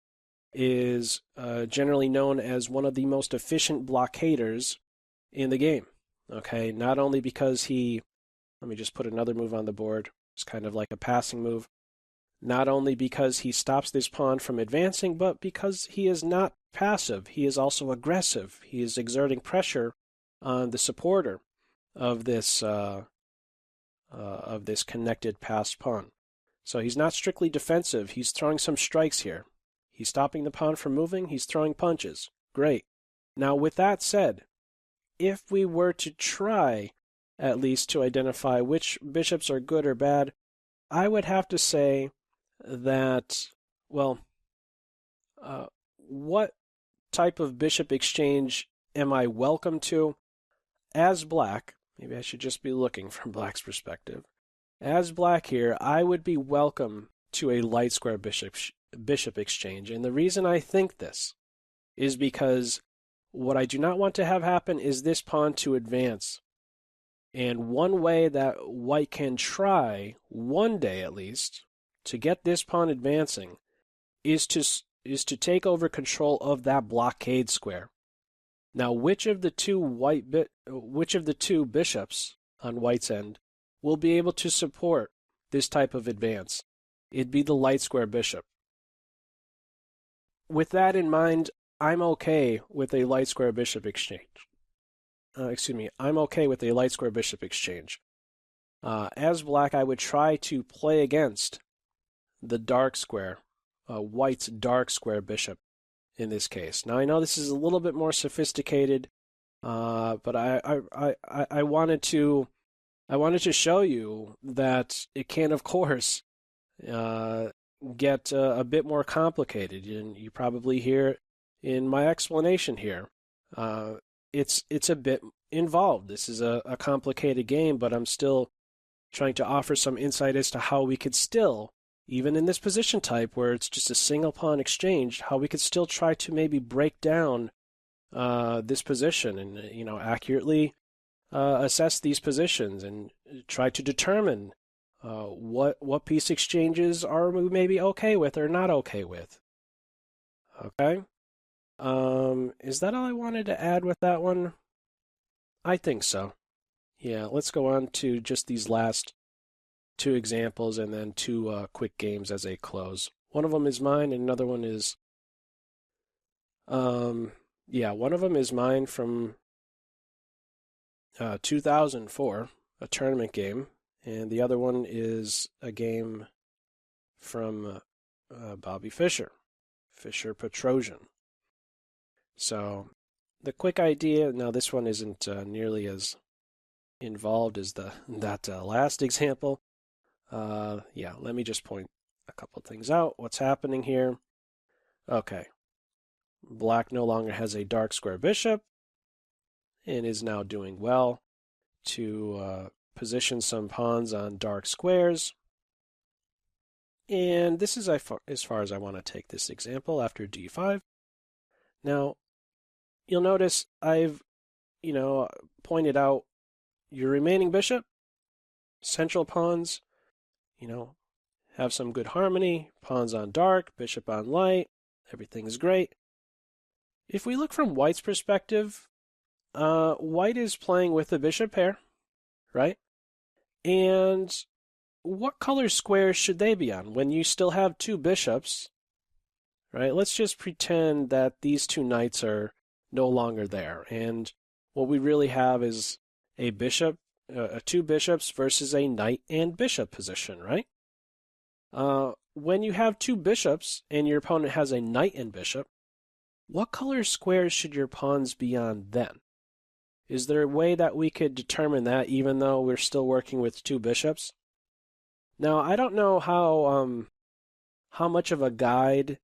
is generally known as one of the most efficient blockaders in the game. Okay, not only because let me just put another move on the board. It's kind of like a passing move. Not only because he stops this pawn from advancing, but because he is not passive. He is also aggressive. He is exerting pressure on the supporter of this connected passed pawn. So he's not strictly defensive. He's throwing some strikes here. He's stopping the pawn from moving. He's throwing punches. Great. Now, with that said, if we were to try at least to identify which bishops are good or bad, I would have to say that, well, what type of bishop exchange am I welcome to? As black, maybe I should just be looking from black's perspective. As black here, I would be welcome to a light square bishop exchange. And the reason I think this is because what I do not want to have happen is this pawn to advance. And one way that white can try, one day at least, to get this pawn advancing is to take over control of that blockade square. Now, which of the two bishops on white's end will be able to support this type of advance? It'd be the light square bishop. With that in mind, I'm okay with a light square bishop exchange. I'm okay with a light square bishop exchange. As black, I would try to play against the dark square, white's dark square bishop in this case. Now, I know this is a little bit more sophisticated, but I wanted to show you that it can, of course, get a bit more complicated, and you probably hear in my explanation here. It's a bit involved. This is a complicated game, but I'm still trying to offer some insight as to how we could still even in this position type where it's just a single pawn exchange, how we could still try to maybe break down this position and accurately assess these positions and try to determine what piece exchanges are we maybe okay with or not okay with. Okay. Is that all I wanted to add with that one? I think so. Yeah, let's go on to just these last two examples and then two quick games as a close. One of them is mine and another one is one of them is mine from 2004, a tournament game, and the other one is a game from Bobby Fischer, Fischer Petrosian. So the quick idea, now this one isn't nearly as involved as that last example. Let me just point a couple things out. What's happening here? Okay. Black no longer has a dark square bishop and is now doing well to position some pawns on dark squares. And this is as far as I want to take this example after d5. Now, you'll notice I've, pointed out your remaining bishop, central pawns, have some good harmony, pawns on dark, bishop on light, everything's great. If we look from white's perspective, white is playing with a bishop pair, right? And what color squares should they be on when you still have two bishops, right? Let's just pretend that these two knights are no longer there. And what we really have is a bishop, two bishops versus a knight and bishop position, right? When you have two bishops and your opponent has a knight and bishop, what color squares should your pawns be on then? Is there a way that we could determine that even though we're still working with two bishops? Now, I don't know how much of a guide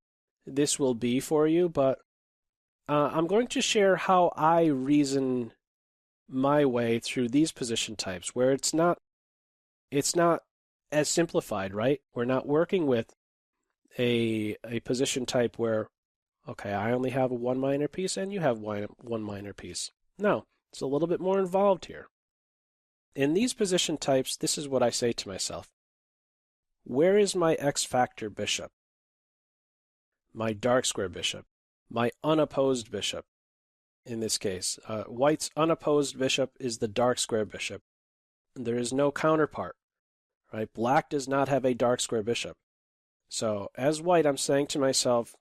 this will be for you, but I'm going to share how I reason my way through these position types, where it's not as simplified, right? We're not working with a position type where, okay, I only have one minor piece and you have one minor piece. No, it's a little bit more involved here. In these position types, this is what I say to myself. Where is my X factor bishop? My dark square bishop, my unopposed bishop. In this case, white's unopposed bishop is the dark square bishop. There is no counterpart, right? Black does not have a dark square bishop. So as white, I'm saying to myself,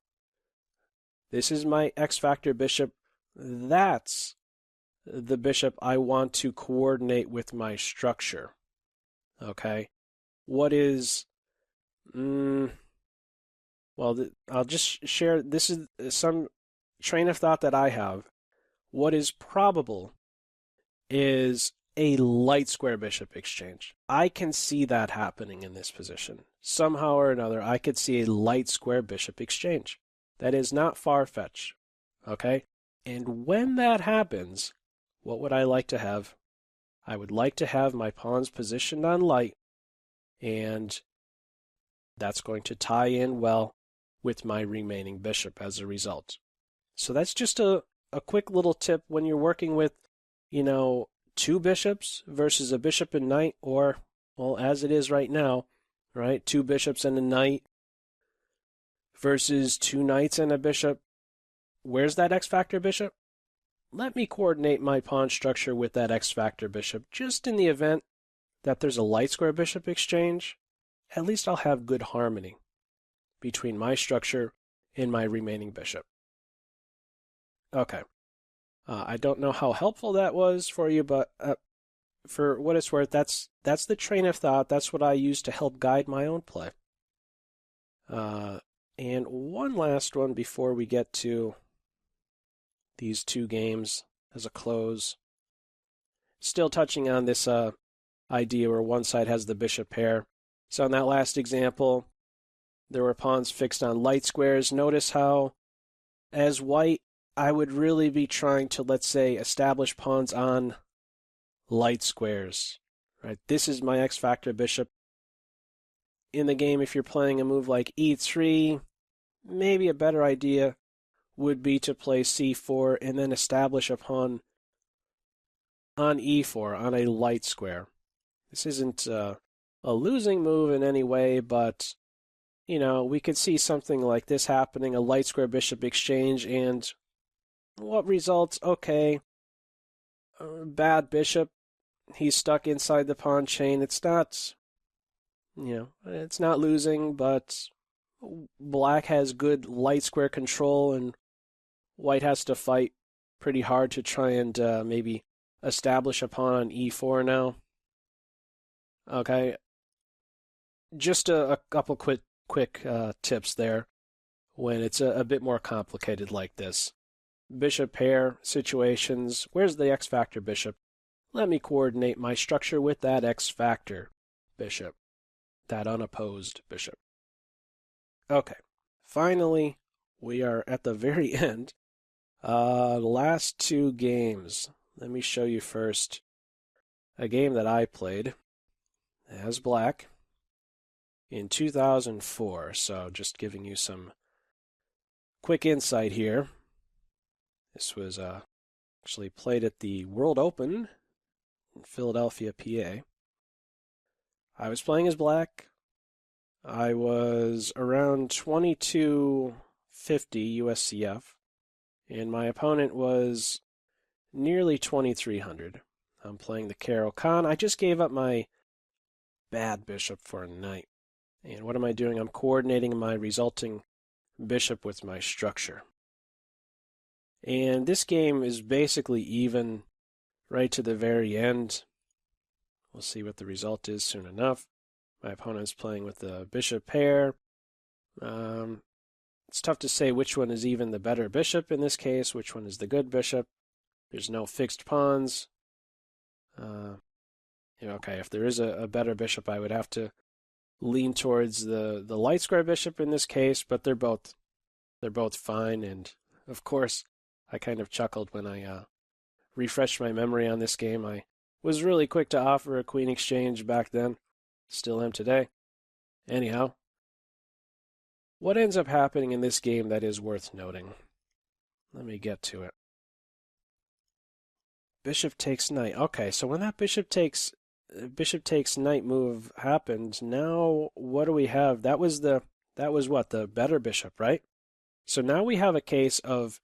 this is my X factor bishop. That's the bishop I want to coordinate with my structure. Okay? What is... I'll just share, this is some train of thought that I have. What is probable is a light square bishop exchange. I can see that happening in this position. Somehow or another, I could see a light square bishop exchange. That is not far-fetched. Okay? And when that happens, what would I like to have? I would like to have my pawns positioned on light, and that's going to tie in well with my remaining bishop as a result. So that's just a quick little tip when you're working with, two bishops versus a bishop and knight, or, well, as it is right now, right, two bishops and a knight versus two knights and a bishop. Where's that X factor bishop? Let me coordinate my pawn structure with that X factor bishop just in the event that there's a light square bishop exchange. At least I'll have good harmony between my structure and my remaining bishop. Okay. I don't know how helpful that was for you, but for what it's worth, that's the train of thought. That's what I use to help guide my own play. And one last one before we get to these two games as a close. Still touching on this idea where one side has the bishop pair. So in that last example, there were pawns fixed on light squares. Notice how, as white, I would really be trying to, let's say, establish pawns on light squares. Right? This is my X factor bishop. in the game, if you're playing a move like e3, maybe a better idea would be to play c4 and then establish a pawn on e4 on a light square. This isn't a losing move in any way, but we could see something like this happening, a light square bishop exchange, and what results? Okay, bad bishop. He's stuck inside the pawn chain. It's not, it's not losing, but black has good light square control, and white has to fight pretty hard to try and maybe establish a pawn on e4 now. Okay, just a couple quick tips there when it's a bit more complicated like this. Bishop pair situations. Where's the X factor bishop? Let me coordinate my structure with that X factor bishop, that unopposed bishop. Okay, finally, we are at the very end. The last two games. Let me show you first a game that I played as black in 2004. So just giving you some quick insight here. This was actually played at the World Open in Philadelphia, PA. I was playing as black. I was around 2250 USCF, and my opponent was nearly 2300. I'm playing the Carol Khan. I just gave up my bad bishop for a knight. And what am I doing? I'm coordinating my resulting bishop with my structure. And this game is basically even right to the very end. We'll see what the result is soon enough. My opponent's playing with the bishop pair. It's tough to say which one is even the better bishop in this case, which one is the good bishop. There's no fixed pawns. Okay, if there is a better bishop, I would have to lean towards the light square bishop in this case, but they're both fine. And of course, I kind of chuckled when I refreshed my memory on this game. I was really quick to offer a queen exchange back then. Still am today. Anyhow, what ends up happening in this game that is worth noting? Let me get to it. Bishop takes knight. Okay, so when that bishop takes knight move happened, now what do we have? That was what, the better bishop, right? So now we have a case of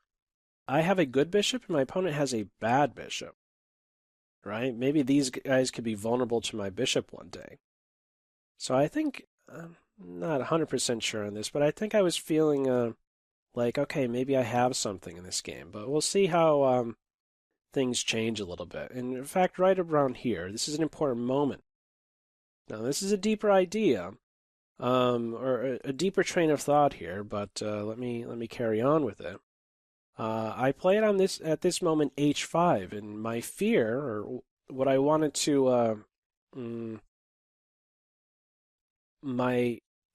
I have a good bishop and my opponent has a bad bishop, right? Maybe these guys could be vulnerable to my bishop one day. So I think, I'm not 100% sure on this, but I think I was feeling like, okay, maybe I have something in this game. But we'll see how things change a little bit. And in fact, right around here, this is an important moment. Now, this is a deeper idea, or a deeper train of thought here, but let me carry on with it. I played on this at this moment h5, and my fear, or what I wanted to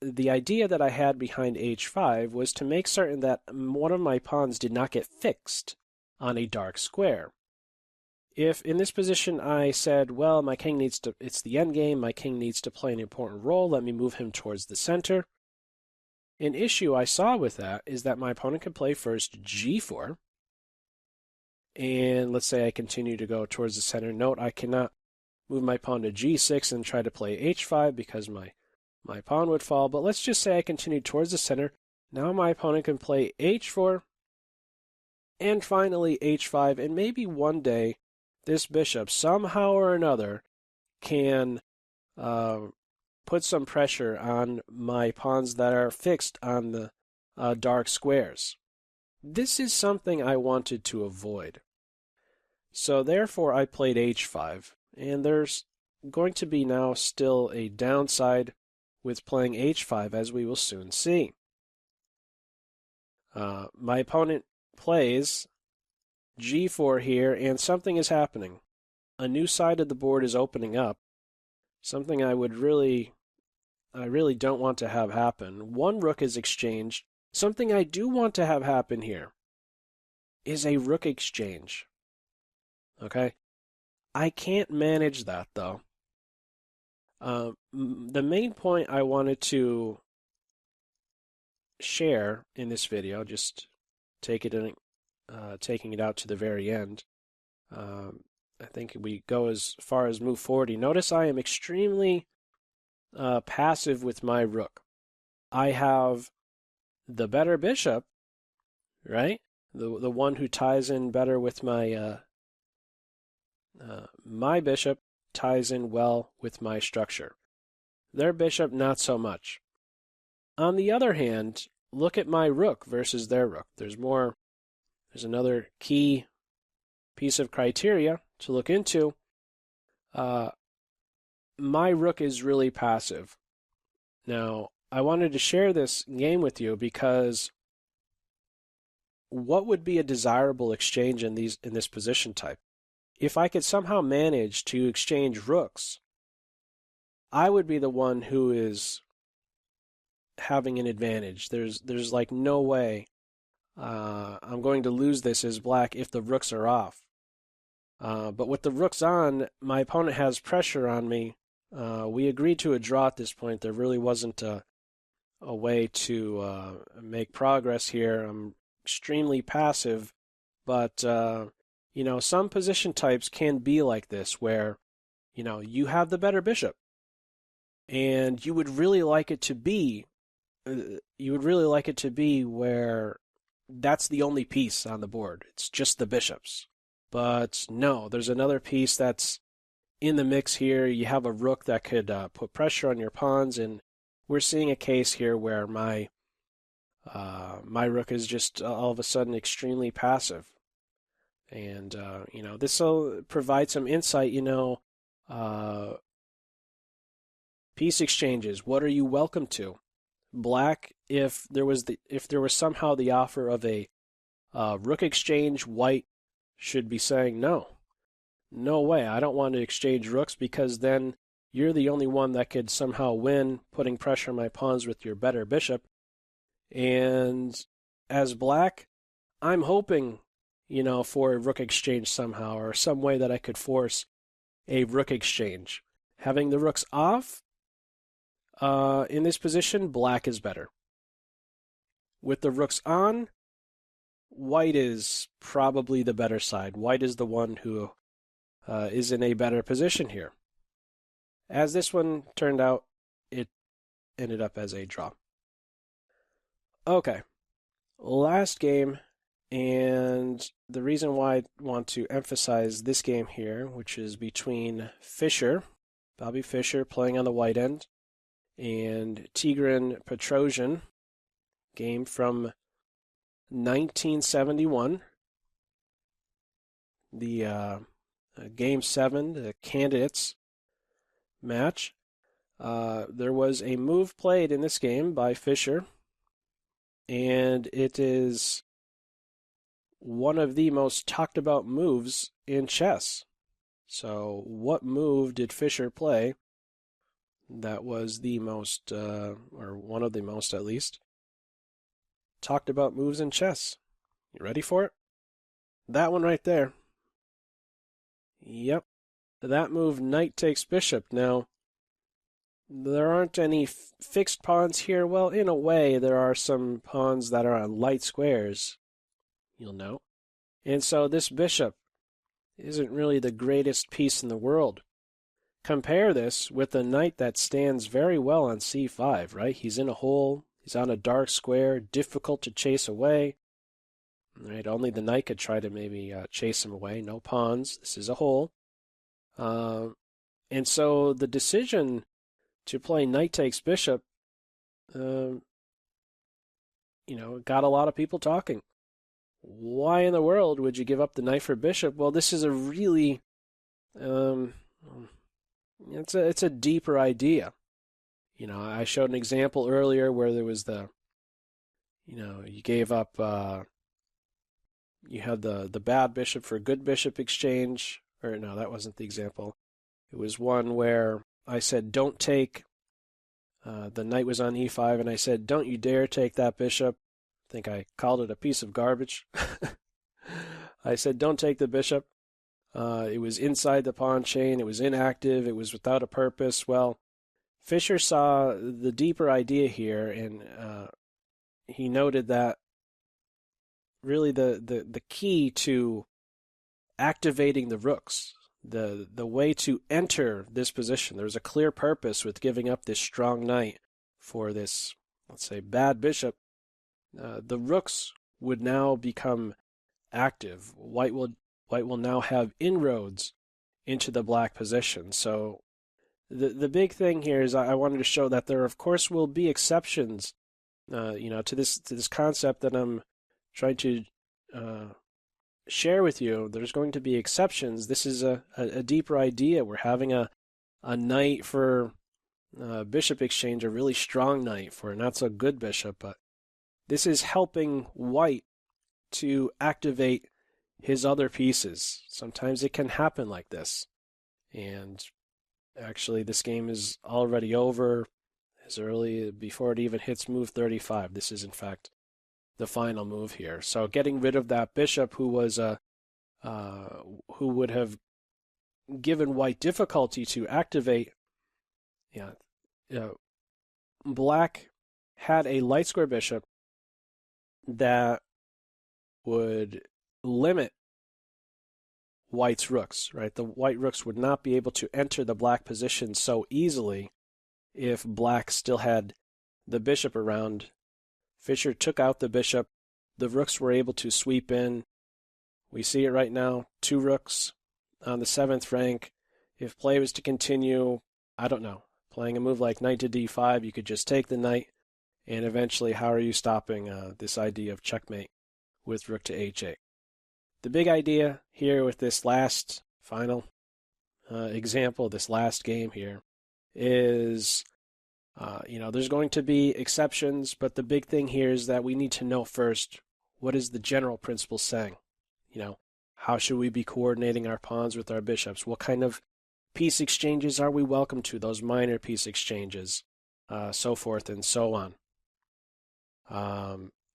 the idea that I had behind h5 was to make certain that one of my pawns did not get fixed on a dark square. If in this position I said, well, my king needs to, it's the endgame, my king needs to play an important role, let me move him towards the center. An issue I saw with that is that my opponent could play first g4, and let's say I continue to go towards the center. Note, I cannot move my pawn to g6 and try to play h5 because my pawn would fall, but let's just say I continue towards the center. Now my opponent can play h4, and finally h5, and maybe one day this bishop, somehow or another, can put some pressure on my pawns that are fixed on the dark squares. This is something I wanted to avoid. So therefore I played h5, and there's going to be now still a downside with playing h5, as we will soon see. My opponent plays g4 here, and something is happening. A new side of the board is opening up. Something I really don't want to have happen. One rook is exchanged. Something I do want to have happen here is a rook exchange. Okay? I can't manage that, though. The main point I wanted to share in this video, just taking it out to the very end. I think we go as far as move 40. Notice I am extremely passive with my rook. I have the better bishop, right? The one who ties in better with my my bishop ties in well with my structure. Their bishop, not so much. On the other hand, look at my rook versus their rook. There's another key piece of criteria to look into. My rook is really passive. Now, I wanted to share this game with you because what would be a desirable exchange in this position type? If I could somehow manage to exchange rooks, I would be the one who is having an advantage. There's like no way I'm going to lose this as black if the rooks are off. But with the rooks on, my opponent has pressure on me. We agreed to a draw at this point. There really wasn't a way to make progress here. I'm extremely passive, but some position types can be like this where, you have the better bishop, and you would really like it to be where that's the only piece on the board. It's just the bishops. But no, there's another piece that's in the mix here. You have a rook that could put pressure on your pawns, and we're seeing a case here where my rook is just all of a sudden extremely passive. And, this will provide some insight, piece exchanges. What are you welcome to? Black, if there was somehow the offer of a rook exchange, white should be saying no way, I don't want to exchange rooks, because then you're the only one that could somehow win, putting pressure on my pawns with your better bishop. And as black, I'm hoping for a rook exchange somehow, or some way that I could force a rook exchange. Having the rooks off in this position, black is better. With the rooks on, white is probably the better side. White is the one who is in a better position here. As this one turned out, it ended up as a draw. Okay, last game, and the reason why I want to emphasize this game here, which is between Bobby Fischer playing on the white end, and Tigran Petrosian, game from 1971. The Game 7, the candidates match. There was a move played in this game by Fischer, and it is one of the most talked about moves in chess. So what move did Fischer play that was the most, or one of the most at least, talked about moves in chess? You ready for it? That one right there. Yep. That move, knight takes bishop. Now, there aren't any fixed pawns here. Well, in a way, there are some pawns that are on light squares, you'll note. And so this bishop isn't really the greatest piece in the world. Compare this with the knight that stands very well on c5, right? He's in a hole, he's on a dark square, difficult to chase away. Right? Only the knight could try to maybe chase him away. No pawns. This is a hole. And so the decision to play knight takes bishop, got a lot of people talking. Why in the world would you give up the knight for bishop? Well, this is a really, it's a deeper idea. I showed an example earlier where there was you gave up, you had the bad bishop for good bishop exchange. Or no, that wasn't the example. It was one where I said, don't take, the knight was on e5, and I said, don't you dare take that bishop. I think I called it a piece of garbage. I said, don't take the bishop. It was inside the pawn chain. It was inactive. It was without a purpose. Well, Fischer saw the deeper idea here, and he noted that really the key to activating the rooks, the way to enter this position, there's a clear purpose with giving up this strong knight for this, let's say, bad bishop. The rooks would now become active. White will now have inroads into the black position. So the big thing here is I wanted to show that there, of course, will be exceptions, to this concept that I'm trying to share with you. There's going to be exceptions. This is a deeper idea. We're having a knight for bishop exchange, a really strong knight for a not so good bishop, but this is helping white to activate his other pieces. Sometimes it can happen like this. And actually, this game is already over as early before it even hits move 35. This is, in fact, the final move here. So getting rid of that bishop who was who would have given white difficulty to activate. Black had a light square bishop that would limit white's rooks, right? The white rooks would not be able to enter the black position so easily if black still had the bishop around. Fischer took out the bishop. The rooks were able to sweep in. We see it right now, 2 rooks on the 7th rank. If play was to continue, I don't know, playing a move like knight to d5, you could just take the knight, and eventually how are you stopping this idea of checkmate with rook to h8? The big idea here with this last final example, this last game here, is there's going to be exceptions, but the big thing here is that we need to know first, what is the general principle saying? How should we be coordinating our pawns with our bishops? What kind of piece exchanges are we welcome to? Those minor piece exchanges, so forth and so on.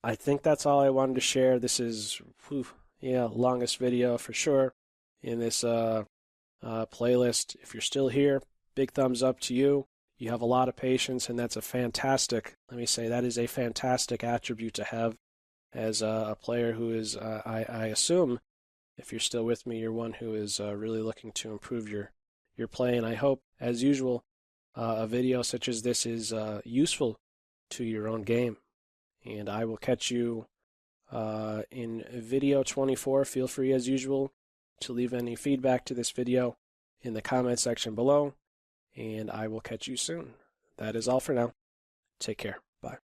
I think that's all I wanted to share. This is, longest video for sure in this playlist. If you're still here, big thumbs up to you. You have a lot of patience, and that's a fantastic, that is a fantastic attribute to have as a player who is, I assume, if you're still with me, you're one who is really looking to improve your play. And I hope, as usual, a video such as this is useful to your own game. And I will catch you in video 24. Feel free, as usual, to leave any feedback to this video in the comment section below. And I will catch you soon. That is all for now. Take care. Bye.